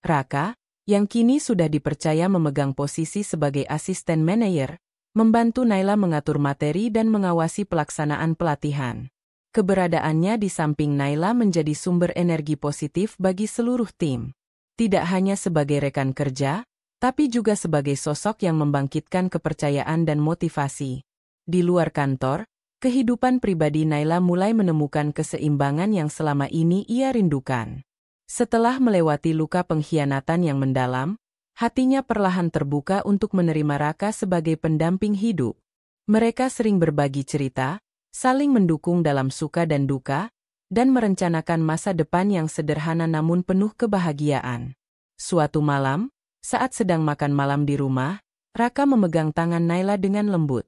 Raka, yang kini sudah dipercaya memegang posisi sebagai asisten manajer, membantu Naila mengatur materi dan mengawasi pelaksanaan pelatihan. Keberadaannya di samping Naila menjadi sumber energi positif bagi seluruh tim. Tidak hanya sebagai rekan kerja, tapi juga sebagai sosok yang membangkitkan kepercayaan dan motivasi. Di luar kantor, kehidupan pribadi Naila mulai menemukan keseimbangan yang selama ini ia rindukan. Setelah melewati luka pengkhianatan yang mendalam, hatinya perlahan terbuka untuk menerima Raka sebagai pendamping hidup. Mereka sering berbagi cerita, saling mendukung dalam suka dan duka, dan merencanakan masa depan yang sederhana namun penuh kebahagiaan. Suatu malam, saat sedang makan malam di rumah, Raka memegang tangan Naila dengan lembut.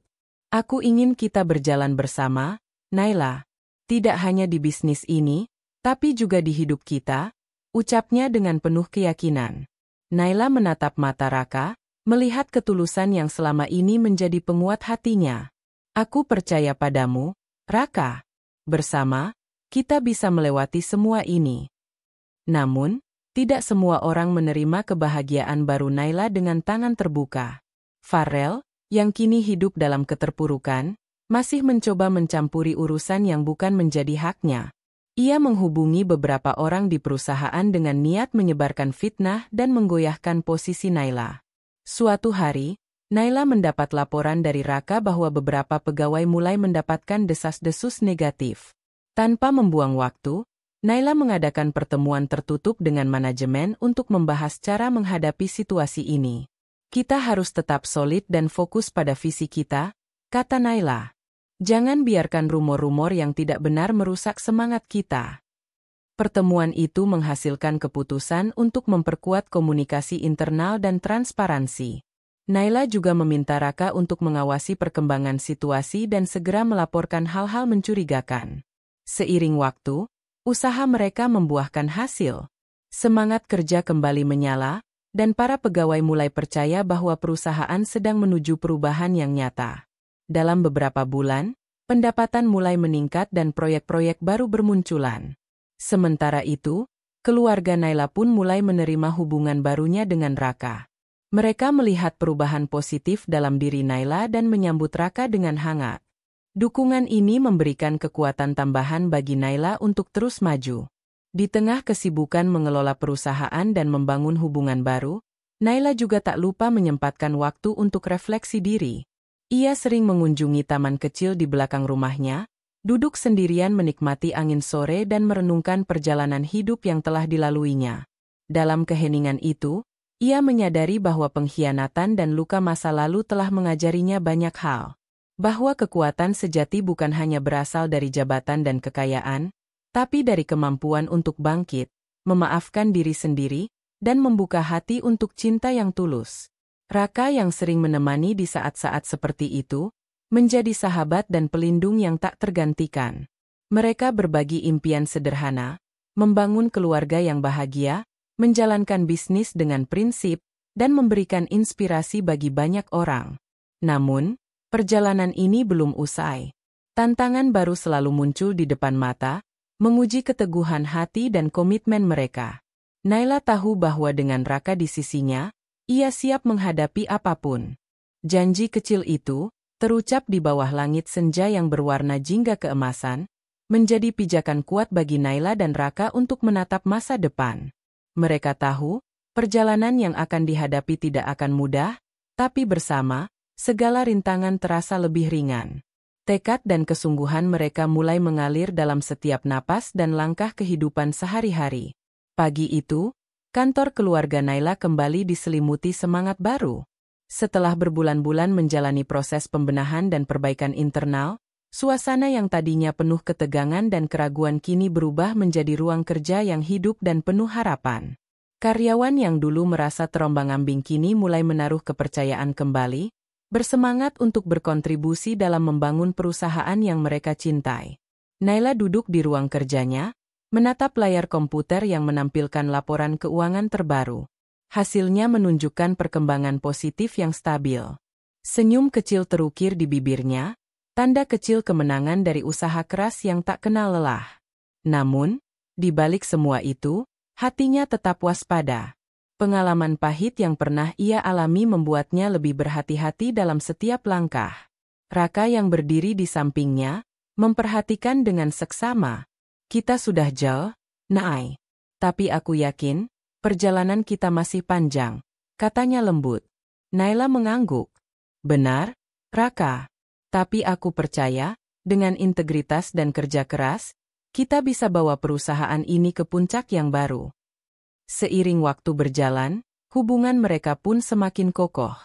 Aku ingin kita berjalan bersama, Naila. Tidak hanya di bisnis ini, tapi juga di hidup kita, ucapnya dengan penuh keyakinan. Naila menatap mata Raka, melihat ketulusan yang selama ini menjadi penguat hatinya. Aku percaya padamu, Raka. Bersama, kita bisa melewati semua ini. Namun, tidak semua orang menerima kebahagiaan baru Naila dengan tangan terbuka. Farrell, yang kini hidup dalam keterpurukan, masih mencoba mencampuri urusan yang bukan menjadi haknya. Ia menghubungi beberapa orang di perusahaan dengan niat menyebarkan fitnah dan menggoyahkan posisi Naila. Suatu hari, Naila mendapat laporan dari Raka bahwa beberapa pegawai mulai mendapatkan desas-desus negatif. Tanpa membuang waktu, Naila mengadakan pertemuan tertutup dengan manajemen untuk membahas cara menghadapi situasi ini. Kita harus tetap solid dan fokus pada visi kita, kata Naila. Jangan biarkan rumor-rumor yang tidak benar merusak semangat kita. Pertemuan itu menghasilkan keputusan untuk memperkuat komunikasi internal dan transparansi. Naila juga meminta Raka untuk mengawasi perkembangan situasi dan segera melaporkan hal-hal mencurigakan. Seiring waktu, usaha mereka membuahkan hasil. Semangat kerja kembali menyala, dan para pegawai mulai percaya bahwa perusahaan sedang menuju perubahan yang nyata. Dalam beberapa bulan, pendapatan mulai meningkat dan proyek-proyek baru bermunculan. Sementara itu, keluarga Naila pun mulai menerima hubungan barunya dengan Raka. Mereka melihat perubahan positif dalam diri Naila dan menyambut Raka dengan hangat. Dukungan ini memberikan kekuatan tambahan bagi Naila untuk terus maju. Di tengah kesibukan mengelola perusahaan dan membangun hubungan baru, Naila juga tak lupa menyempatkan waktu untuk refleksi diri. Ia sering mengunjungi taman kecil di belakang rumahnya, duduk sendirian menikmati angin sore dan merenungkan perjalanan hidup yang telah dilaluinya. Dalam keheningan itu, ia menyadari bahwa pengkhianatan dan luka masa lalu telah mengajarinya banyak hal. Bahwa kekuatan sejati bukan hanya berasal dari jabatan dan kekayaan, tapi dari kemampuan untuk bangkit, memaafkan diri sendiri, dan membuka hati untuk cinta yang tulus. Raka yang sering menemani di saat-saat seperti itu, menjadi sahabat dan pelindung yang tak tergantikan. Mereka berbagi impian sederhana, membangun keluarga yang bahagia, menjalankan bisnis dengan prinsip, dan memberikan inspirasi bagi banyak orang. Namun, perjalanan ini belum usai. Tantangan baru selalu muncul di depan mata, menguji keteguhan hati dan komitmen mereka. Naila tahu bahwa dengan Raka di sisinya, ia siap menghadapi apapun. Janji kecil itu, terucap di bawah langit senja yang berwarna jingga keemasan, menjadi pijakan kuat bagi Naila dan Raka untuk menatap masa depan. Mereka tahu, perjalanan yang akan dihadapi tidak akan mudah, tapi bersama, segala rintangan terasa lebih ringan. Tekad dan kesungguhan mereka mulai mengalir dalam setiap napas dan langkah kehidupan sehari-hari. Pagi itu, kantor keluarga Naila kembali diselimuti semangat baru. Setelah berbulan-bulan menjalani proses pembenahan dan perbaikan internal, suasana yang tadinya penuh ketegangan dan keraguan kini berubah menjadi ruang kerja yang hidup dan penuh harapan. Karyawan yang dulu merasa terombang-ambing kini mulai menaruh kepercayaan kembali, bersemangat untuk berkontribusi dalam membangun perusahaan yang mereka cintai. Naila duduk di ruang kerjanya, menatap layar komputer yang menampilkan laporan keuangan terbaru. Hasilnya menunjukkan perkembangan positif yang stabil. Senyum kecil terukir di bibirnya, tanda kecil kemenangan dari usaha keras yang tak kenal lelah. Namun, di balik semua itu, hatinya tetap waspada. Pengalaman pahit yang pernah ia alami membuatnya lebih berhati-hati dalam setiap langkah. Raka yang berdiri di sampingnya, memperhatikan dengan seksama. Kita sudah jauh, Naai. Tapi aku yakin, perjalanan kita masih panjang, katanya lembut. Naila mengangguk. Benar, Raka. Tapi aku percaya, dengan integritas dan kerja keras, kita bisa bawa perusahaan ini ke puncak yang baru. Seiring waktu berjalan, hubungan mereka pun semakin kokoh.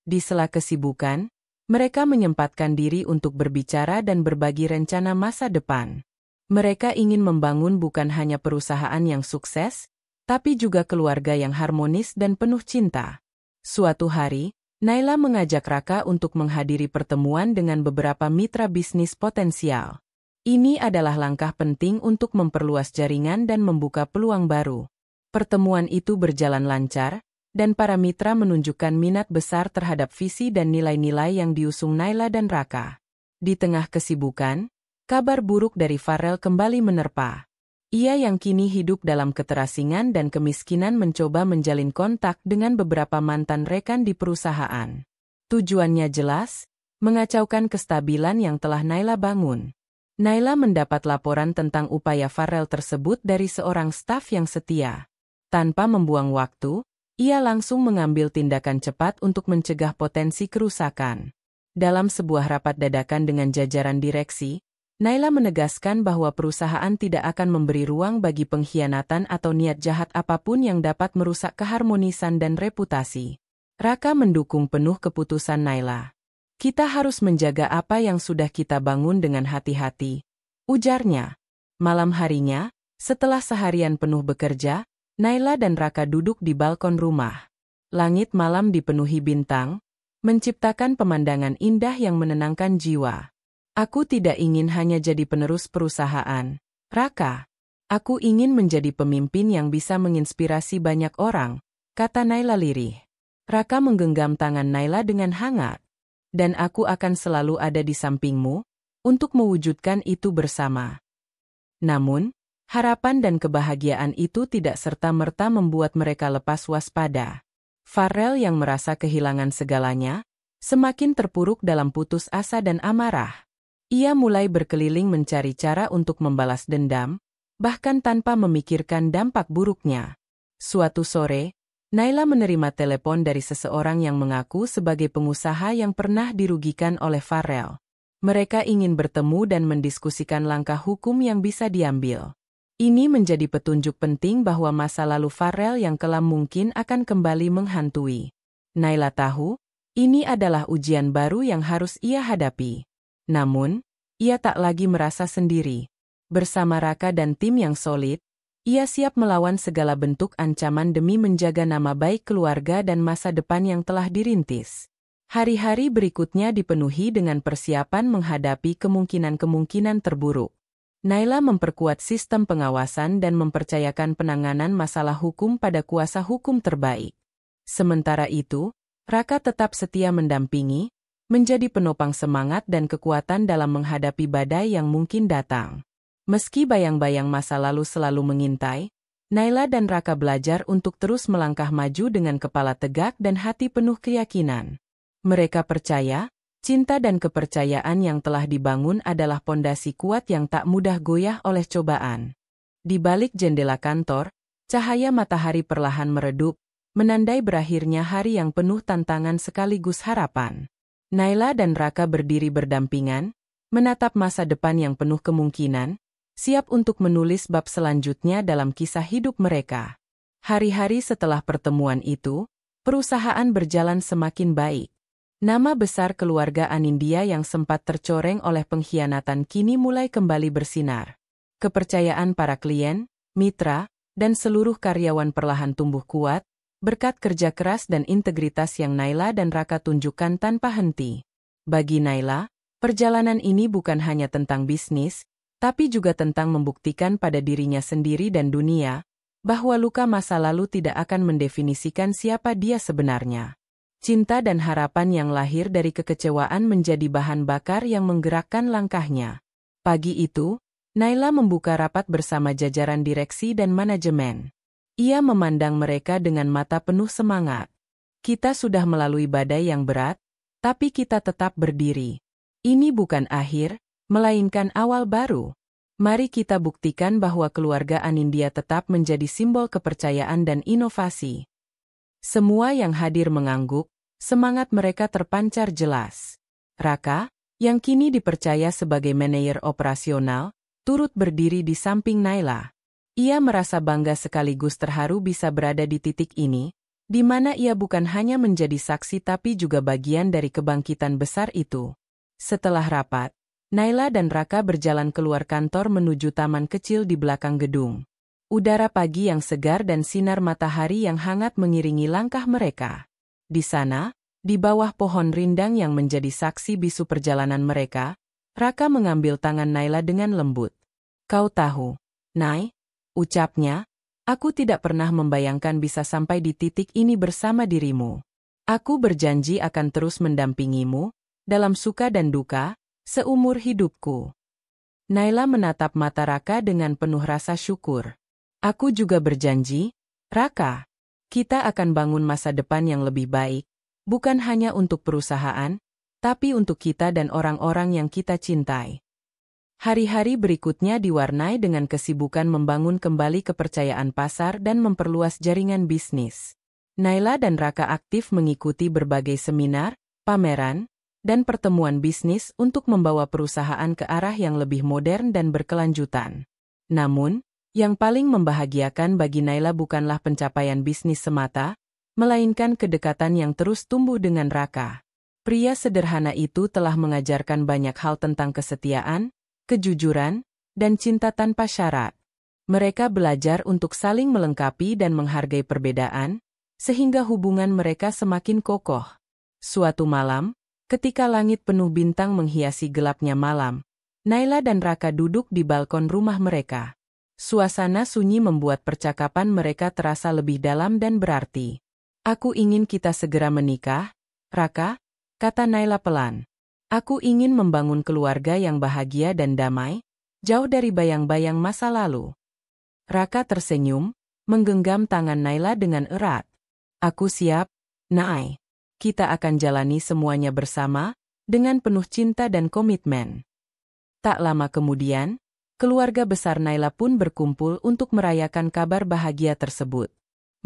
Di sela kesibukan, mereka menyempatkan diri untuk berbicara dan berbagi rencana masa depan. Mereka ingin membangun bukan hanya perusahaan yang sukses, tapi juga keluarga yang harmonis dan penuh cinta. Suatu hari, Naila mengajak Raka untuk menghadiri pertemuan dengan beberapa mitra bisnis potensial. Ini adalah langkah penting untuk memperluas jaringan dan membuka peluang baru. Pertemuan itu berjalan lancar, dan para mitra menunjukkan minat besar terhadap visi dan nilai-nilai yang diusung Naila dan Raka. Di tengah kesibukan, kabar buruk dari Farel kembali menerpa. Ia yang kini hidup dalam keterasingan dan kemiskinan mencoba menjalin kontak dengan beberapa mantan rekan di perusahaan. Tujuannya jelas, mengacaukan kestabilan yang telah Naila bangun. Naila mendapat laporan tentang upaya Farel tersebut dari seorang staf yang setia. Tanpa membuang waktu, ia langsung mengambil tindakan cepat untuk mencegah potensi kerusakan. Dalam sebuah rapat dadakan dengan jajaran direksi, Naila menegaskan bahwa perusahaan tidak akan memberi ruang bagi pengkhianatan atau niat jahat apapun yang dapat merusak keharmonisan dan reputasi. Raka mendukung penuh keputusan Naila. Kita harus menjaga apa yang sudah kita bangun dengan hati-hati, ujarnya. Malam harinya, Setelah seharian penuh bekerja, Naila dan Raka duduk di balkon rumah. Langit malam dipenuhi bintang, menciptakan pemandangan indah yang menenangkan jiwa. Aku tidak ingin hanya jadi penerus perusahaan, Raka. Aku ingin menjadi pemimpin yang bisa menginspirasi banyak orang, kata Naila lirih. Raka menggenggam tangan Naila dengan hangat. Dan aku akan selalu ada di sampingmu, untuk mewujudkan itu bersama. Namun, harapan dan kebahagiaan itu tidak serta-merta membuat mereka lepas waspada. Farrell yang merasa kehilangan segalanya, semakin terpuruk dalam putus asa dan amarah. Ia mulai berkeliling mencari cara untuk membalas dendam, bahkan tanpa memikirkan dampak buruknya. Suatu sore, Naila menerima telepon dari seseorang yang mengaku sebagai pengusaha yang pernah dirugikan oleh Farrell. Mereka ingin bertemu dan mendiskusikan langkah hukum yang bisa diambil. Ini menjadi petunjuk penting bahwa masa lalu Farrell yang kelam mungkin akan kembali menghantui. Naila tahu, ini adalah ujian baru yang harus ia hadapi. Namun, ia tak lagi merasa sendiri. Bersama Raka dan tim yang solid, ia siap melawan segala bentuk ancaman demi menjaga nama baik keluarga dan masa depan yang telah dirintis. Hari-hari berikutnya dipenuhi dengan persiapan menghadapi kemungkinan-kemungkinan terburuk. Naila memperkuat sistem pengawasan dan mempercayakan penanganan masalah hukum pada kuasa hukum terbaik. Sementara itu, Raka tetap setia mendampingi, menjadi penopang semangat dan kekuatan dalam menghadapi badai yang mungkin datang. Meski bayang-bayang masa lalu selalu mengintai, Naila dan Raka belajar untuk terus melangkah maju dengan kepala tegak dan hati penuh keyakinan. Mereka percaya, cinta dan kepercayaan yang telah dibangun adalah pondasi kuat yang tak mudah goyah oleh cobaan. Di balik jendela kantor, cahaya matahari perlahan meredup, menandai berakhirnya hari yang penuh tantangan sekaligus harapan. Naila dan Raka berdiri berdampingan, menatap masa depan yang penuh kemungkinan, siap untuk menulis bab selanjutnya dalam kisah hidup mereka. Hari-hari setelah pertemuan itu, perusahaan berjalan semakin baik. Nama besar keluarga Anindya yang sempat tercoreng oleh pengkhianatan kini mulai kembali bersinar. Kepercayaan para klien, mitra, dan seluruh karyawan perlahan tumbuh kuat, berkat kerja keras dan integritas yang Naila dan Raka tunjukkan tanpa henti. Bagi Naila, perjalanan ini bukan hanya tentang bisnis, tapi juga tentang membuktikan pada dirinya sendiri dan dunia, bahwa luka masa lalu tidak akan mendefinisikan siapa dia sebenarnya. Cinta dan harapan yang lahir dari kekecewaan menjadi bahan bakar yang menggerakkan langkahnya. Pagi itu, Naila membuka rapat bersama jajaran direksi dan manajemen. Ia memandang mereka dengan mata penuh semangat. Kita sudah melalui badai yang berat, tapi kita tetap berdiri. Ini bukan akhir, melainkan awal baru. Mari kita buktikan bahwa keluarga Anindya tetap menjadi simbol kepercayaan dan inovasi. Semua yang hadir mengangguk, semangat mereka terpancar jelas. Raka, yang kini dipercaya sebagai manajer operasional, turut berdiri di samping Naila. Ia merasa bangga sekaligus terharu bisa berada di titik ini, di mana ia bukan hanya menjadi saksi tapi juga bagian dari kebangkitan besar itu. Setelah rapat, Naila dan Raka berjalan keluar kantor menuju taman kecil di belakang gedung. Udara pagi yang segar dan sinar matahari yang hangat mengiringi langkah mereka. Di sana, di bawah pohon rindang yang menjadi saksi bisu perjalanan mereka, Raka mengambil tangan Naila dengan lembut. Kau tahu, Nay, ucapnya, aku tidak pernah membayangkan bisa sampai di titik ini bersama dirimu. Aku berjanji akan terus mendampingimu, dalam suka dan duka, seumur hidupku. Naila menatap mata Raka dengan penuh rasa syukur. Aku juga berjanji, Raka, kita akan bangun masa depan yang lebih baik, bukan hanya untuk perusahaan, tapi untuk kita dan orang-orang yang kita cintai. Hari-hari berikutnya diwarnai dengan kesibukan membangun kembali kepercayaan pasar dan memperluas jaringan bisnis. Naila dan Raka aktif mengikuti berbagai seminar, pameran, dan pertemuan bisnis untuk membawa perusahaan ke arah yang lebih modern dan berkelanjutan. Namun, yang paling membahagiakan bagi Naila bukanlah pencapaian bisnis semata, melainkan kedekatan yang terus tumbuh dengan Raka. Pria sederhana itu telah mengajarkan banyak hal tentang kesetiaan, kejujuran, dan cinta tanpa syarat. Mereka belajar untuk saling melengkapi dan menghargai perbedaan, sehingga hubungan mereka semakin kokoh. Suatu malam, ketika langit penuh bintang menghiasi gelapnya malam, Naila dan Raka duduk di balkon rumah mereka. Suasana sunyi membuat percakapan mereka terasa lebih dalam dan berarti. "Aku ingin kita segera menikah, Raka," kata Naila pelan. "Aku ingin membangun keluarga yang bahagia dan damai, jauh dari bayang-bayang masa lalu." Raka tersenyum, menggenggam tangan Naila dengan erat. "Aku siap, Nay. Kita akan jalani semuanya bersama, dengan penuh cinta dan komitmen." Tak lama kemudian, keluarga besar Naila pun berkumpul untuk merayakan kabar bahagia tersebut.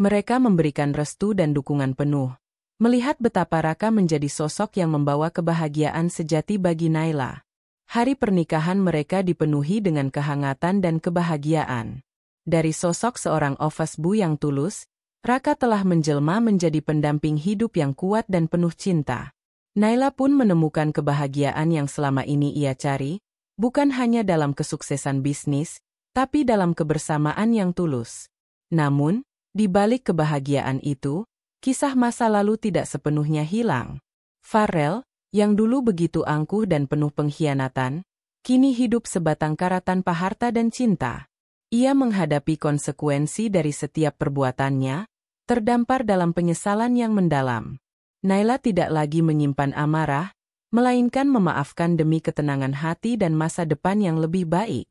Mereka memberikan restu dan dukungan penuh, melihat betapa Raka menjadi sosok yang membawa kebahagiaan sejati bagi Naila. Hari pernikahan mereka dipenuhi dengan kehangatan dan kebahagiaan. Dari sosok seorang ofasbu yang tulus, Raka telah menjelma menjadi pendamping hidup yang kuat dan penuh cinta. Naila pun menemukan kebahagiaan yang selama ini ia cari, bukan hanya dalam kesuksesan bisnis, tapi dalam kebersamaan yang tulus. Namun, di balik kebahagiaan itu, kisah masa lalu tidak sepenuhnya hilang. Farel, yang dulu begitu angkuh dan penuh pengkhianatan, kini hidup sebatang kara tanpa harta dan cinta. Ia menghadapi konsekuensi dari setiap perbuatannya, terdampar dalam penyesalan yang mendalam. Naila tidak lagi menyimpan amarah, melainkan memaafkan demi ketenangan hati dan masa depan yang lebih baik.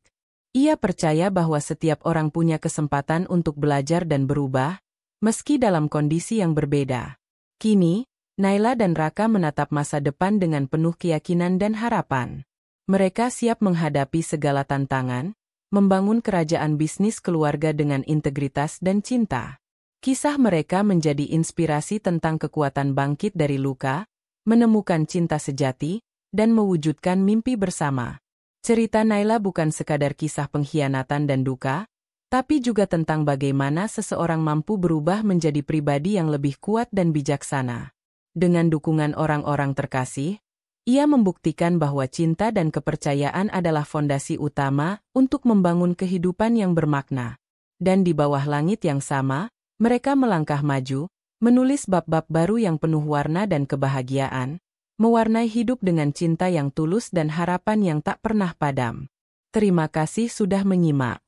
Ia percaya bahwa setiap orang punya kesempatan untuk belajar dan berubah, meski dalam kondisi yang berbeda. Kini, Naila dan Raka menatap masa depan dengan penuh keyakinan dan harapan. Mereka siap menghadapi segala tantangan, membangun kerajaan bisnis keluarga dengan integritas dan cinta. Kisah mereka menjadi inspirasi tentang kekuatan bangkit dari luka, menemukan cinta sejati, dan mewujudkan mimpi bersama. Cerita Naila bukan sekadar kisah pengkhianatan dan duka, tapi juga tentang bagaimana seseorang mampu berubah menjadi pribadi yang lebih kuat dan bijaksana. Dengan dukungan orang-orang terkasih, ia membuktikan bahwa cinta dan kepercayaan adalah fondasi utama untuk membangun kehidupan yang bermakna. Dan di bawah langit yang sama, mereka melangkah maju, menulis bab-bab baru yang penuh warna dan kebahagiaan, mewarnai hidup dengan cinta yang tulus dan harapan yang tak pernah padam. Terima kasih sudah menyimak,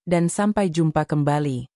dan sampai jumpa kembali.